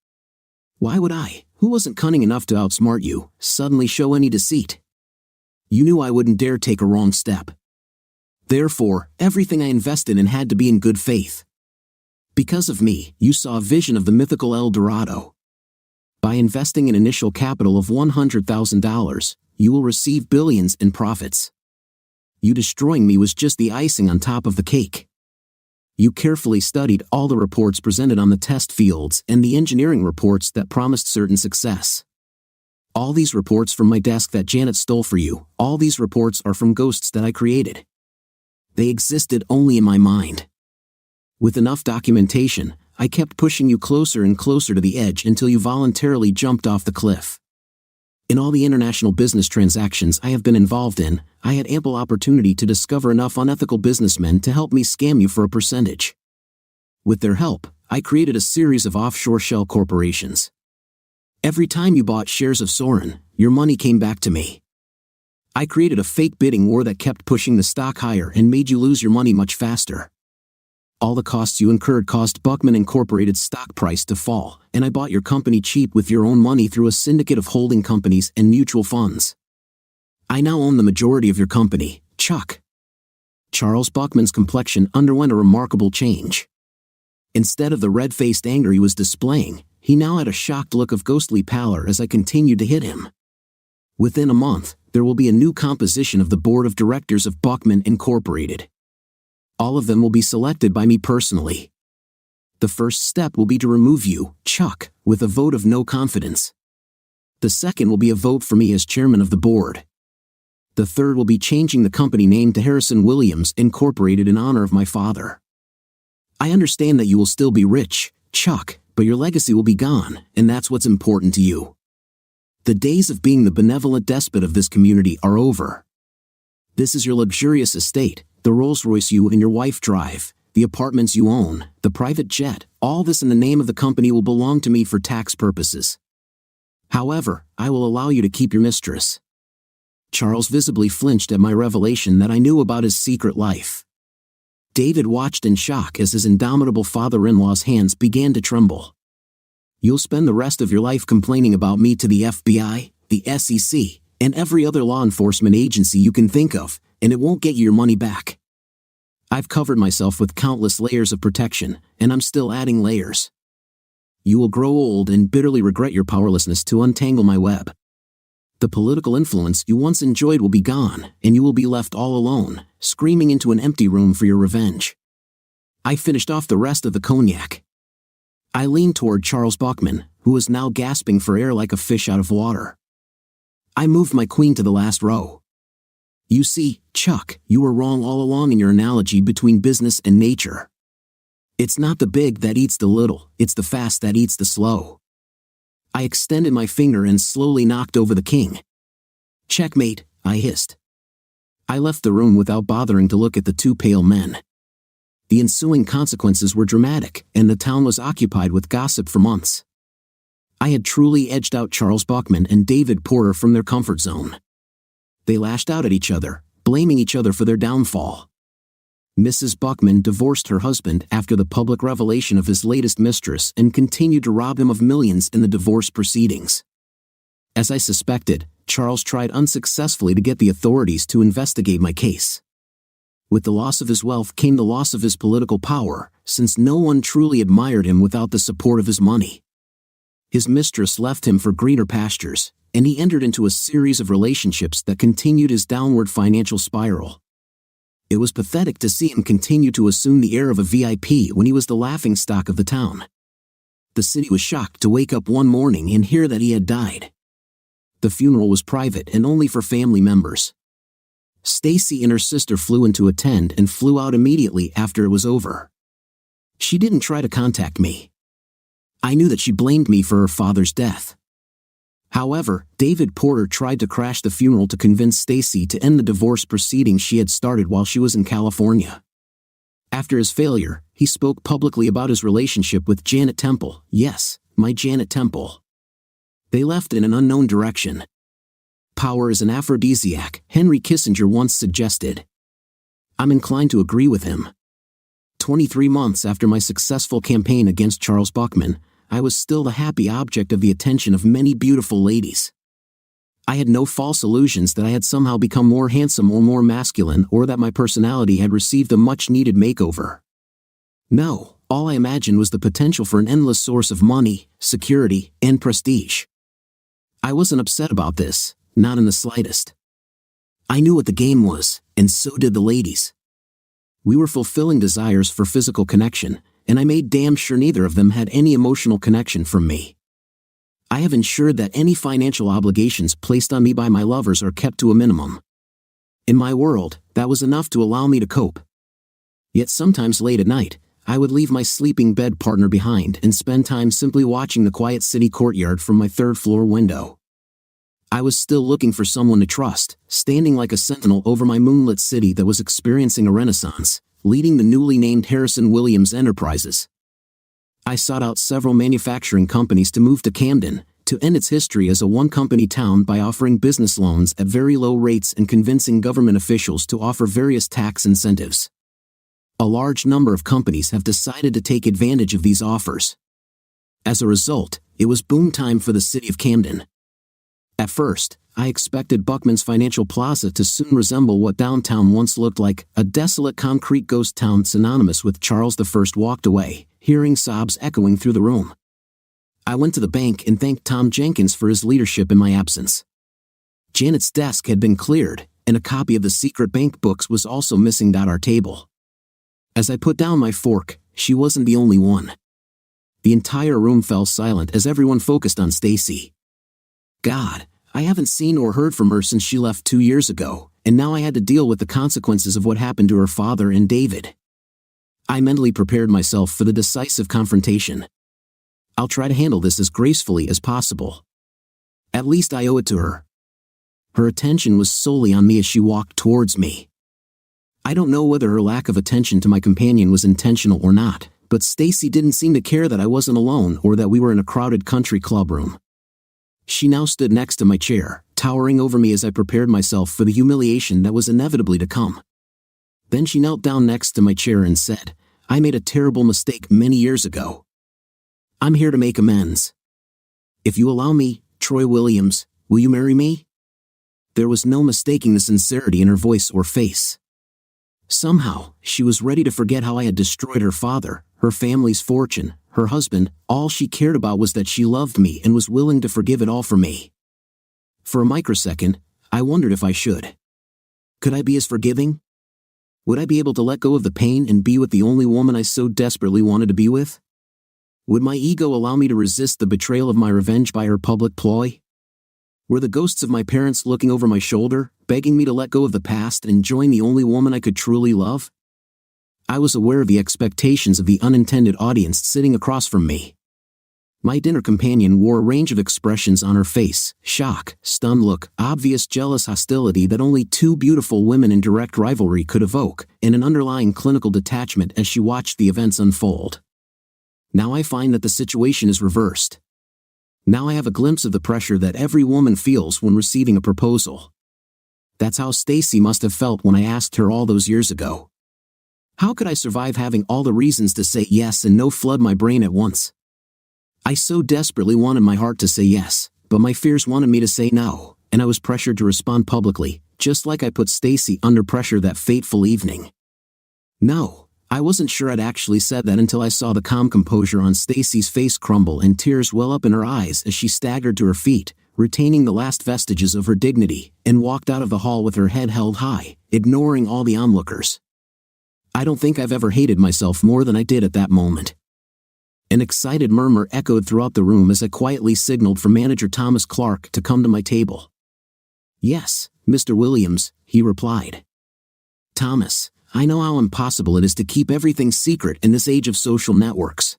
Why would I, who wasn't cunning enough to outsmart you, suddenly show any deceit? You knew I wouldn't dare take a wrong step. Therefore, everything I invested in had to be in good faith. Because of me, you saw a vision of the mythical El Dorado. By investing an initial capital of $100,000, you will receive billions in profits. You destroying me was just the icing on top of the cake. You carefully studied all the reports presented on the test fields and the engineering reports that promised certain success. All these reports from my desk that Janet stole for you, all these reports are from ghosts that I created. They existed only in my mind. With enough documentation, I kept pushing you closer and closer to the edge until you voluntarily jumped off the cliff. In all the international business transactions I have been involved in, I had ample opportunity to discover enough unethical businessmen to help me scam you for a percentage. With their help, I created a series of offshore shell corporations. Every time you bought shares of Soren, your money came back to me. I created a fake bidding war that kept pushing the stock higher and made you lose your money much faster. All the costs you incurred caused Buckman Incorporated's stock price to fall, and I bought your company cheap with your own money through a syndicate of holding companies and mutual funds. I now own the majority of your company, Chuck. Charles Buckman's complexion underwent a remarkable change. Instead of the red-faced anger he was displaying, he now had a shocked look of ghostly pallor as I continued to hit him. Within a month, there will be a new composition of the board of directors of Buckman Incorporated. All of them will be selected by me personally. The first step will be to remove you, Chuck, with a vote of no confidence. The second will be a vote for me as chairman of the board. The third will be changing the company name to Harrison Williams Incorporated in honor of my father. I understand that you will still be rich, Chuck, but your legacy will be gone, and that's what's important to you. The days of being the benevolent despot of this community are over. This is your luxurious estate, the Rolls-Royce you and your wife drive, the apartments you own, the private jet, all this in the name of the company will belong to me for tax purposes. However, I will allow you to keep your mistress. Charles visibly flinched at my revelation that I knew about his secret life. David watched in shock as his indomitable father-in-law's hands began to tremble. You'll spend the rest of your life complaining about me to the FBI, the SEC, and every other law enforcement agency you can think of, and it won't get you your money back. I've covered myself with countless layers of protection, and I'm still adding layers. You will grow old and bitterly regret your powerlessness to untangle my web. The political influence you once enjoyed will be gone, and you will be left all alone, screaming into an empty room for your revenge. I finished off the rest of the cognac. I leaned toward Charles Buckman, who was now gasping for air like a fish out of water. I moved my queen to the last row. You see, Chuck, you were wrong all along in your analogy between business and nature. It's not the big that eats the little, it's the fast that eats the slow. I extended my finger and slowly knocked over the king. Checkmate, I hissed. I left the room without bothering to look at the two pale men. The ensuing consequences were dramatic, and the town was occupied with gossip for months. I had truly edged out Charles Buckman and David Porter from their comfort zone. They lashed out at each other, blaming each other for their downfall. Mrs. Buckman divorced her husband after the public revelation of his latest mistress and continued to rob him of millions in the divorce proceedings. As I suspected, Charles tried unsuccessfully to get the authorities to investigate my case. With the loss of his wealth came the loss of his political power, since no one truly admired him without the support of his money. His mistress left him for greener pastures, and he entered into a series of relationships that continued his downward financial spiral. It was pathetic to see him continue to assume the air of a VIP when he was the laughingstock of the town. The city was shocked to wake up one morning and hear that he had died. The funeral was private and only for family members. Stacy and her sister flew in to attend and flew out immediately after it was over. She didn't try to contact me. I knew that she blamed me for her father's death. However, David Porter tried to crash the funeral to convince Stacy to end the divorce proceedings she had started while she was in California. After his failure, he spoke publicly about his relationship with Janet Temple. Yes, my Janet Temple. They left in an unknown direction. Power is an aphrodisiac, Henry Kissinger once suggested. I'm inclined to agree with him. 23 months after my successful campaign against Charles Buckman, I was still the happy object of the attention of many beautiful ladies. I had no false illusions that I had somehow become more handsome or more masculine or that my personality had received a much-needed makeover. No, all I imagined was the potential for an endless source of money, security, and prestige. I wasn't upset about this, not in the slightest. I knew what the game was, and so did the ladies. We were fulfilling desires for physical connection, and I made damn sure neither of them had any emotional connection from me. I have ensured that any financial obligations placed on me by my lovers are kept to a minimum. In my world, that was enough to allow me to cope. Yet sometimes late at night, I would leave my sleeping bed partner behind and spend time simply watching the quiet city courtyard from my third-floor window. I was still looking for someone to trust, standing like a sentinel over my moonlit city that was experiencing a renaissance, leading the newly named Harrison Williams Enterprises. I sought out several manufacturing companies to move to Camden, to end its history as a one-company town by offering business loans at very low rates and convincing government officials to offer various tax incentives. A large number of companies have decided to take advantage of these offers. As a result, it was boom time for the city of Camden. At first, I expected Buckman's Financial Plaza to soon resemble what downtown once looked like, a desolate concrete ghost town synonymous with Charles I walked away, hearing sobs echoing through the room. I went to the bank and thanked Tom Jenkins for his leadership in my absence. Janet's desk had been cleared, and a copy of the secret bank books was also missing at our table. As I put down my fork, she wasn't the only one. The entire room fell silent as everyone focused on Stacy. God, I haven't seen or heard from her since she left 2 years ago, and now I had to deal with the consequences of what happened to her father and David. I mentally prepared myself for the decisive confrontation. I'll try to handle this as gracefully as possible. At least I owe it to her. Her attention was solely on me as she walked towards me. I don't know whether her lack of attention to my companion was intentional or not, but Stacy didn't seem to care that I wasn't alone or that we were in a crowded country club room. She now stood next to my chair, towering over me as I prepared myself for the humiliation that was inevitably to come. Then she knelt down next to my chair and said, "I made a terrible mistake many years ago. I'm here to make amends. If you allow me, Troy Williams, will you marry me?" There was no mistaking the sincerity in her voice or face. Somehow, she was ready to forget how I had destroyed her father, her family's fortune, her husband. All she cared about was that she loved me and was willing to forgive it all for me. For a microsecond, I wondered if I should. Could I be as forgiving? Would I be able to let go of the pain and be with the only woman I so desperately wanted to be with? Would my ego allow me to resist the betrayal of my revenge by her public ploy? Were the ghosts of my parents looking over my shoulder, begging me to let go of the past and join the only woman I could truly love? I was aware of the expectations of the unintended audience sitting across from me. My dinner companion wore a range of expressions on her face: shock, stunned look, obvious jealous hostility that only two beautiful women in direct rivalry could evoke, and an underlying clinical detachment as she watched the events unfold. Now I find that the situation is reversed. Now I have a glimpse of the pressure that every woman feels when receiving a proposal. That's how Stacy must have felt when I asked her all those years ago. How could I survive having all the reasons to say yes and no flood my brain at once? I so desperately wanted my heart to say yes, but my fears wanted me to say no, and I was pressured to respond publicly, just like I put Stacy under pressure that fateful evening. No. I wasn't sure I'd actually said that until I saw the calm composure on Stacy's face crumble and tears well up in her eyes as she staggered to her feet, retaining the last vestiges of her dignity, and walked out of the hall with her head held high, ignoring all the onlookers. I don't think I've ever hated myself more than I did at that moment. An excited murmur echoed throughout the room as I quietly signaled for manager Thomas Clark to come to my table. "Yes, Mr. Williams," he replied. "Thomas, I know how impossible it is to keep everything secret in this age of social networks.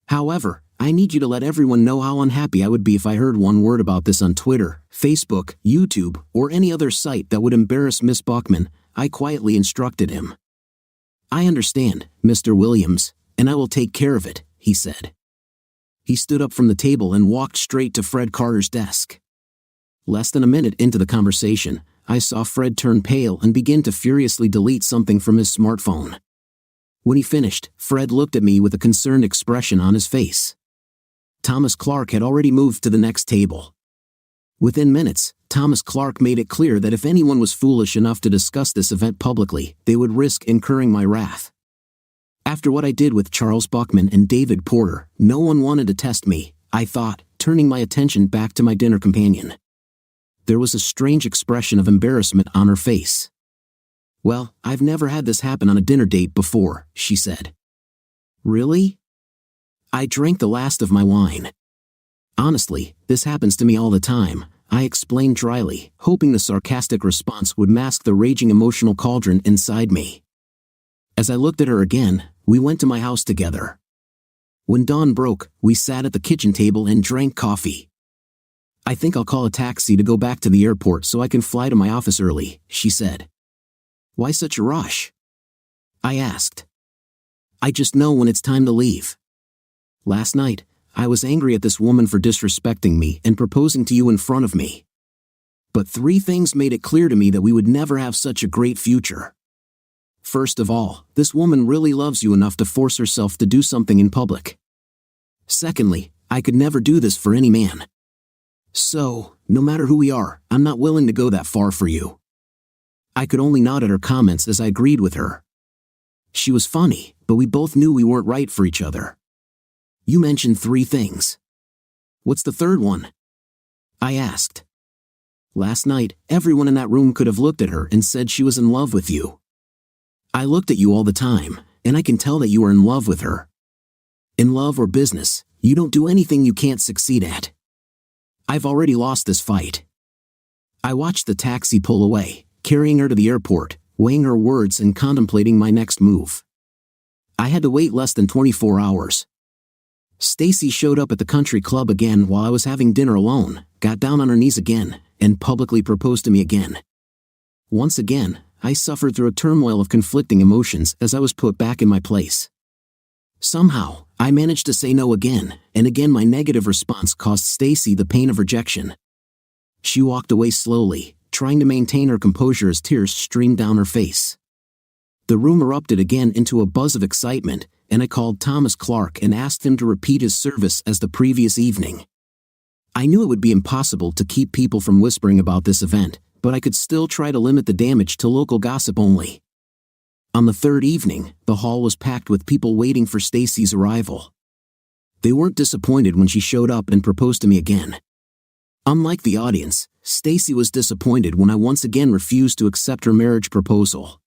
However, I need you to let everyone know how unhappy I would be if I heard one word about this on Twitter, Facebook, YouTube, or any other site that would embarrass Miss Buckman," I quietly instructed him. "I understand, Mr. Williams, and I will take care of it," he said. He stood up from the table and walked straight to Fred Carter's desk. Less than a minute into the conversation, I saw Fred turn pale and begin to furiously delete something from his smartphone. When he finished, Fred looked at me with a concerned expression on his face. Thomas Clark had already moved to the next table. Within minutes, Thomas Clark made it clear that if anyone was foolish enough to discuss this event publicly, they would risk incurring my wrath. After what I did with Charles Buckman and David Porter, no one wanted to test me, I thought, turning my attention back to my dinner companion. There was a strange expression of embarrassment on her face. "Well, I've never had this happen on a dinner date before," she said. "Really?" I drank the last of my wine. "Honestly, this happens to me all the time," I explained dryly, hoping the sarcastic response would mask the raging emotional cauldron inside me. As I looked at her again, we went to my house together. When dawn broke, we sat at the kitchen table and drank coffee. "I think I'll call a taxi to go back to the airport so I can fly to my office early," she said. "Why such a rush?" I asked. "I just know when it's time to leave. Last night, I was angry at this woman for disrespecting me and proposing to you in front of me. But 3 things made it clear to me that we would never have such a great future. First of all, this woman really loves you enough to force herself to do something in public. Secondly, I could never do this for any man. So, no matter who we are, I'm not willing to go that far for you." I could only nod at her comments as I agreed with her. She was funny, but we both knew we weren't right for each other. "You mentioned 3 things. What's the third one?" I asked. "Last night, everyone in that room could have looked at her and said she was in love with you. I looked at you all the time, and I can tell that you are in love with her. In love or business, you don't do anything you can't succeed at. I've already lost this fight." I watched the taxi pull away, carrying her to the airport, weighing her words and contemplating my next move. I had to wait less than 24 hours. Stacy showed up at the country club again while I was having dinner alone, got down on her knees again, and publicly proposed to me again. Once again, I suffered through a turmoil of conflicting emotions as I was put back in my place. Somehow, I managed to say no again, and again my negative response caused Stacy the pain of rejection. She walked away slowly, trying to maintain her composure as tears streamed down her face. The room erupted again into a buzz of excitement, and I called Thomas Clark and asked him to repeat his service as the previous evening. I knew it would be impossible to keep people from whispering about this event, but I could still try to limit the damage to local gossip only. On the 3rd evening, the hall was packed with people waiting for Stacy's arrival. They weren't disappointed when she showed up and proposed to me again. Unlike the audience, Stacy was disappointed when I once again refused to accept her marriage proposal.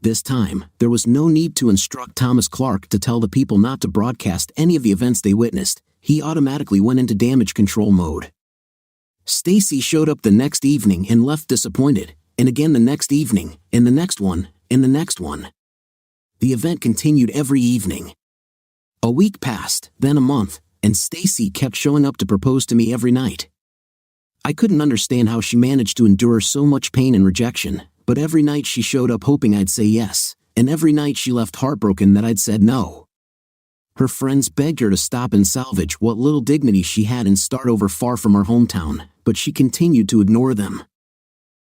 This time, there was no need to instruct Thomas Clark to tell the people not to broadcast any of the events they witnessed. He automatically went into damage control mode. Stacy showed up the next evening and left disappointed, and again the next evening, and the next one, and the next one. The event continued every evening. A week passed, then a month, and Stacy kept showing up to propose to me every night. I couldn't understand how she managed to endure so much pain and rejection, but every night she showed up hoping I'd say yes, and every night she left heartbroken that I'd said no. Her friends begged her to stop and salvage what little dignity she had and start over far from our hometown, but she continued to ignore them.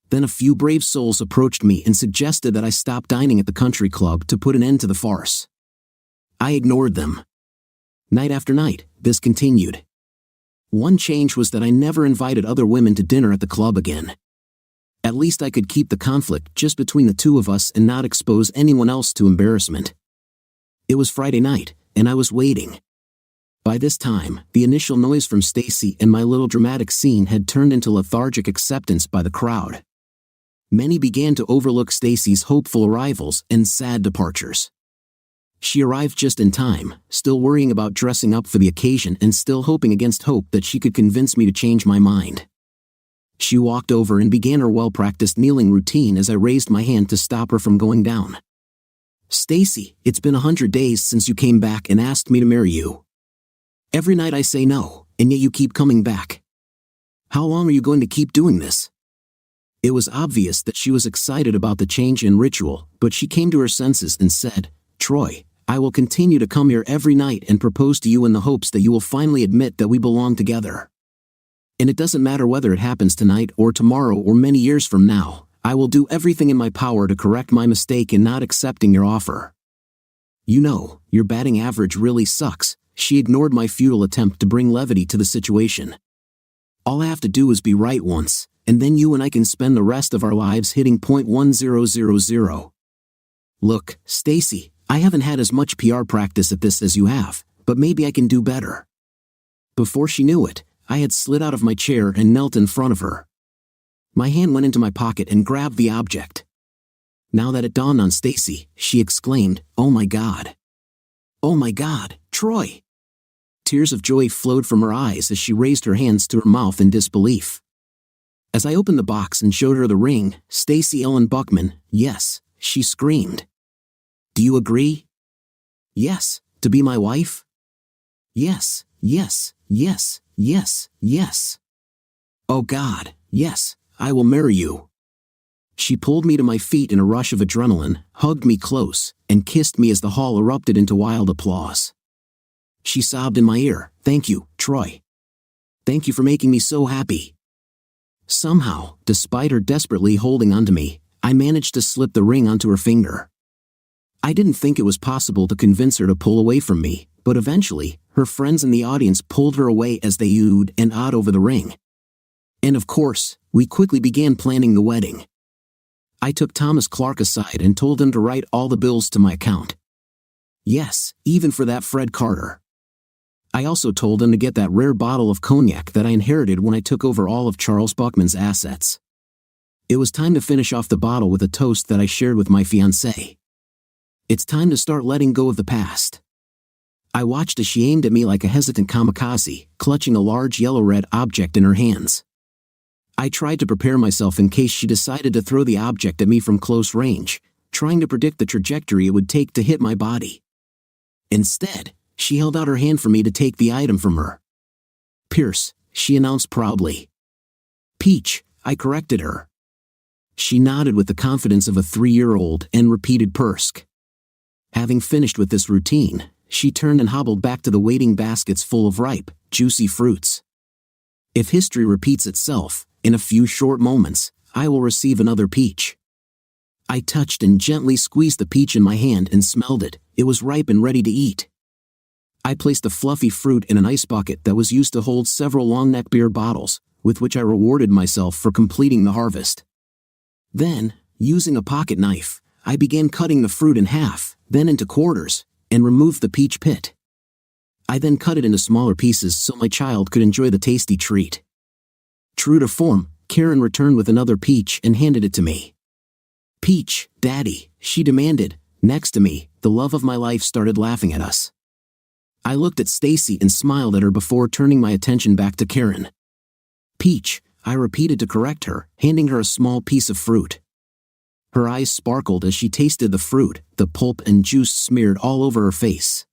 Then a few brave souls approached me and suggested that I stop dining at the country club to put an end to the farce. I ignored them. Night after night, this continued. One change was that I never invited other women to dinner at the club again. At least I could keep the conflict just between the 2 of us and not expose anyone else to embarrassment. It was Friday night, and I was waiting. By this time, the initial noise from Stacy and my little dramatic scene had turned into lethargic acceptance by the crowd. Many began to overlook Stacy's hopeful arrivals and sad departures. She arrived just in time, still worrying about dressing up for the occasion and still hoping against hope that she could convince me to change my mind. She walked over and began her well-practiced kneeling routine as I raised my hand to stop her from going down. "Stacy, it's been 100 days since you came back and asked me to marry you. Every night I say no, and yet you keep coming back. How long are you going to keep doing this?" It was obvious that she was excited about the change in ritual, but she came to her senses and said, "Troy, I will continue to come here every night and propose to you in the hopes that you will finally admit that we belong together. And it doesn't matter whether it happens tonight or tomorrow or many years from now, I will do everything in my power to correct my mistake in not accepting your offer. You know, your batting average really sucks." She ignored my futile attempt to bring levity to the situation. "All I have to do is be right once, and then you and I can spend the rest of our lives hitting .1000. Look, Stacy, I haven't had as much PR practice at this as you have, but maybe I can do better." Before she knew it, I had slid out of my chair and knelt in front of her. My hand went into my pocket and grabbed the object. Now that it dawned on Stacy, she exclaimed, "Oh my God. Oh my God, Troy." Tears of joy flowed from her eyes as she raised her hands to her mouth in disbelief. As I opened the box and showed her the ring, "Stacy Ellen Buckman, yes," she screamed. "Do you agree?" "Yes, to be my wife?" "Yes, yes, yes, yes, yes." "Oh God, yes, I will marry you." She pulled me to my feet in a rush of adrenaline, hugged me close, and kissed me as the hall erupted into wild applause. She sobbed in my ear, "Thank you, Troy. Thank you for making me so happy." Somehow, despite her desperately holding onto me, I managed to slip the ring onto her finger. I didn't think it was possible to convince her to pull away from me, but eventually, her friends in the audience pulled her away as they oohed and awed over the ring. And of course, we quickly began planning the wedding. I took Thomas Clark aside and told him to write all the bills to my account. Yes, even for that Fred Carter. I also told him to get that rare bottle of cognac that I inherited when I took over all of Charles Buckman's assets. It was time to finish off the bottle with a toast that I shared with my fiancée. It's time to start letting go of the past. I watched as she aimed at me like a hesitant kamikaze, clutching a large yellow-red object in her hands. I tried to prepare myself in case she decided to throw the object at me from close range, trying to predict the trajectory it would take to hit my body. Instead, she held out her hand for me to take the item from her. "Pierce," she announced proudly. "Peach," I corrected her. She nodded with the confidence of a 3-year-old and repeated "Persk." Having finished with this routine, she turned and hobbled back to the waiting baskets full of ripe, juicy fruits. If history repeats itself, in a few short moments, I will receive another peach. I touched and gently squeezed the peach in my hand and smelled it. It was ripe and ready to eat. I placed the fluffy fruit in an ice bucket that was used to hold several long-neck beer bottles, with which I rewarded myself for completing the harvest. Then, using a pocket knife, I began cutting the fruit in half, then into quarters, and removed the peach pit. I then cut it into smaller pieces so my child could enjoy the tasty treat. True to form, Karen returned with another peach and handed it to me. "Peach, Daddy," she demanded. Next to me, the love of my life started laughing at us. I looked at Stacy and smiled at her before turning my attention back to Karen. "Peach," I repeated to correct her, handing her a small piece of fruit. Her eyes sparkled as she tasted the fruit, the pulp and juice smeared all over her face.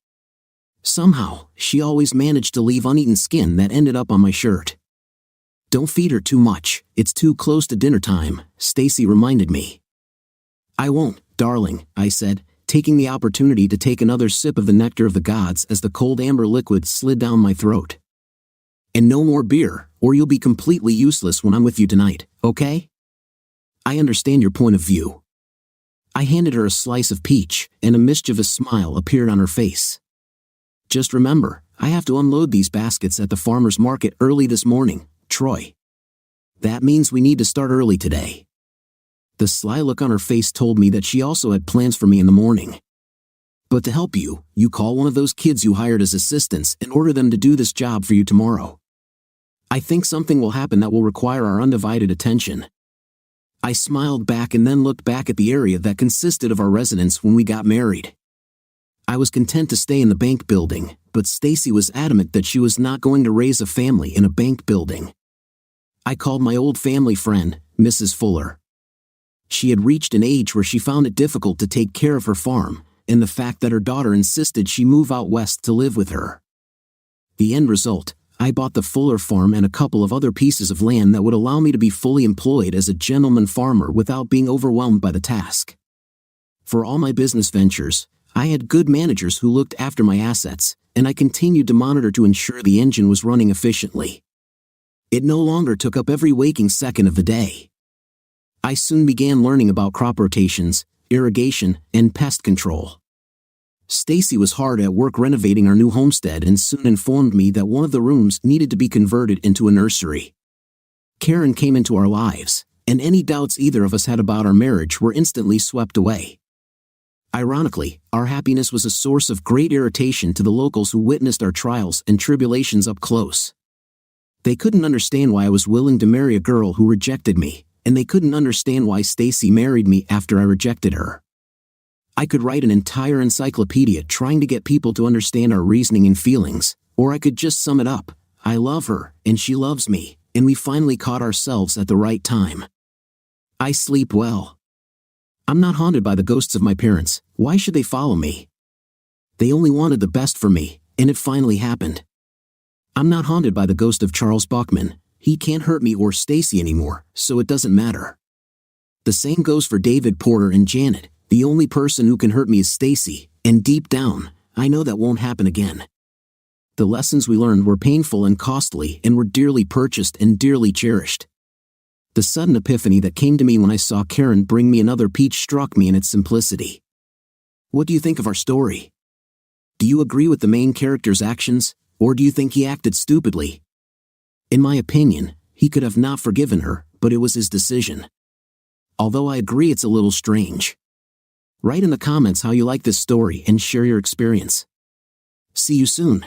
Somehow, she always managed to leave uneaten skin that ended up on my shirt. "Don't feed her too much, it's too close to dinner time," Stacy reminded me. "I won't, darling," I said, taking the opportunity to take another sip of the nectar of the gods as the cold amber liquid slid down my throat. "And no more beer, or you'll be completely useless when I'm with you tonight, okay? I understand your point of view." I handed her a slice of peach, and a mischievous smile appeared on her face. "Just remember, I have to unload these baskets at the farmer's market early this morning, Troy. That means we need to start early today." The sly look on her face told me that she also had plans for me in the morning. "But to help you, you call one of those kids you hired as assistants and order them to do this job for you tomorrow. I think something will happen that will require our undivided attention." I smiled back and then looked back at the area that consisted of our residence when we got married. I was content to stay in the bank building, but Stacy was adamant that she was not going to raise a family in a bank building. I called my old family friend, Mrs. Fuller. She had reached an age where she found it difficult to take care of her farm, and the fact that her daughter insisted she move out west to live with her. The end result, I bought the Fuller farm and a couple of other pieces of land that would allow me to be fully employed as a gentleman farmer without being overwhelmed by the task. For all my business ventures, I had good managers who looked after my assets, and I continued to monitor to ensure the engine was running efficiently. It no longer took up every waking second of the day. I soon began learning about crop rotations, irrigation, and pest control. Stacy was hard at work renovating our new homestead and soon informed me that one of the rooms needed to be converted into a nursery. Karen came into our lives, and any doubts either of us had about our marriage were instantly swept away. Ironically, our happiness was a source of great irritation to the locals who witnessed our trials and tribulations up close. They couldn't understand why I was willing to marry a girl who rejected me, and they couldn't understand why Stacy married me after I rejected her. I could write an entire encyclopedia trying to get people to understand our reasoning and feelings, or I could just sum it up: I love her, and she loves me, and we finally caught ourselves at the right time. I sleep well. I'm not haunted by the ghosts of my parents. Why should they follow me? They only wanted the best for me, and it finally happened. I'm not haunted by the ghost of Charles Buckman. He can't hurt me or Stacy anymore, so it doesn't matter. The same goes for David, Porter, and Janet. The only person who can hurt me is Stacy, and deep down, I know that won't happen again. The lessons we learned were painful and costly and were dearly purchased and dearly cherished. The sudden epiphany that came to me when I saw Karen bring me another peach struck me in its simplicity. What do you think of our story? Do you agree with the main character's actions, or do you think he acted stupidly? In my opinion, he could have not forgiven her, but it was his decision. Although I agree it's a little strange. Write in the comments how you like this story and share your experience. See you soon.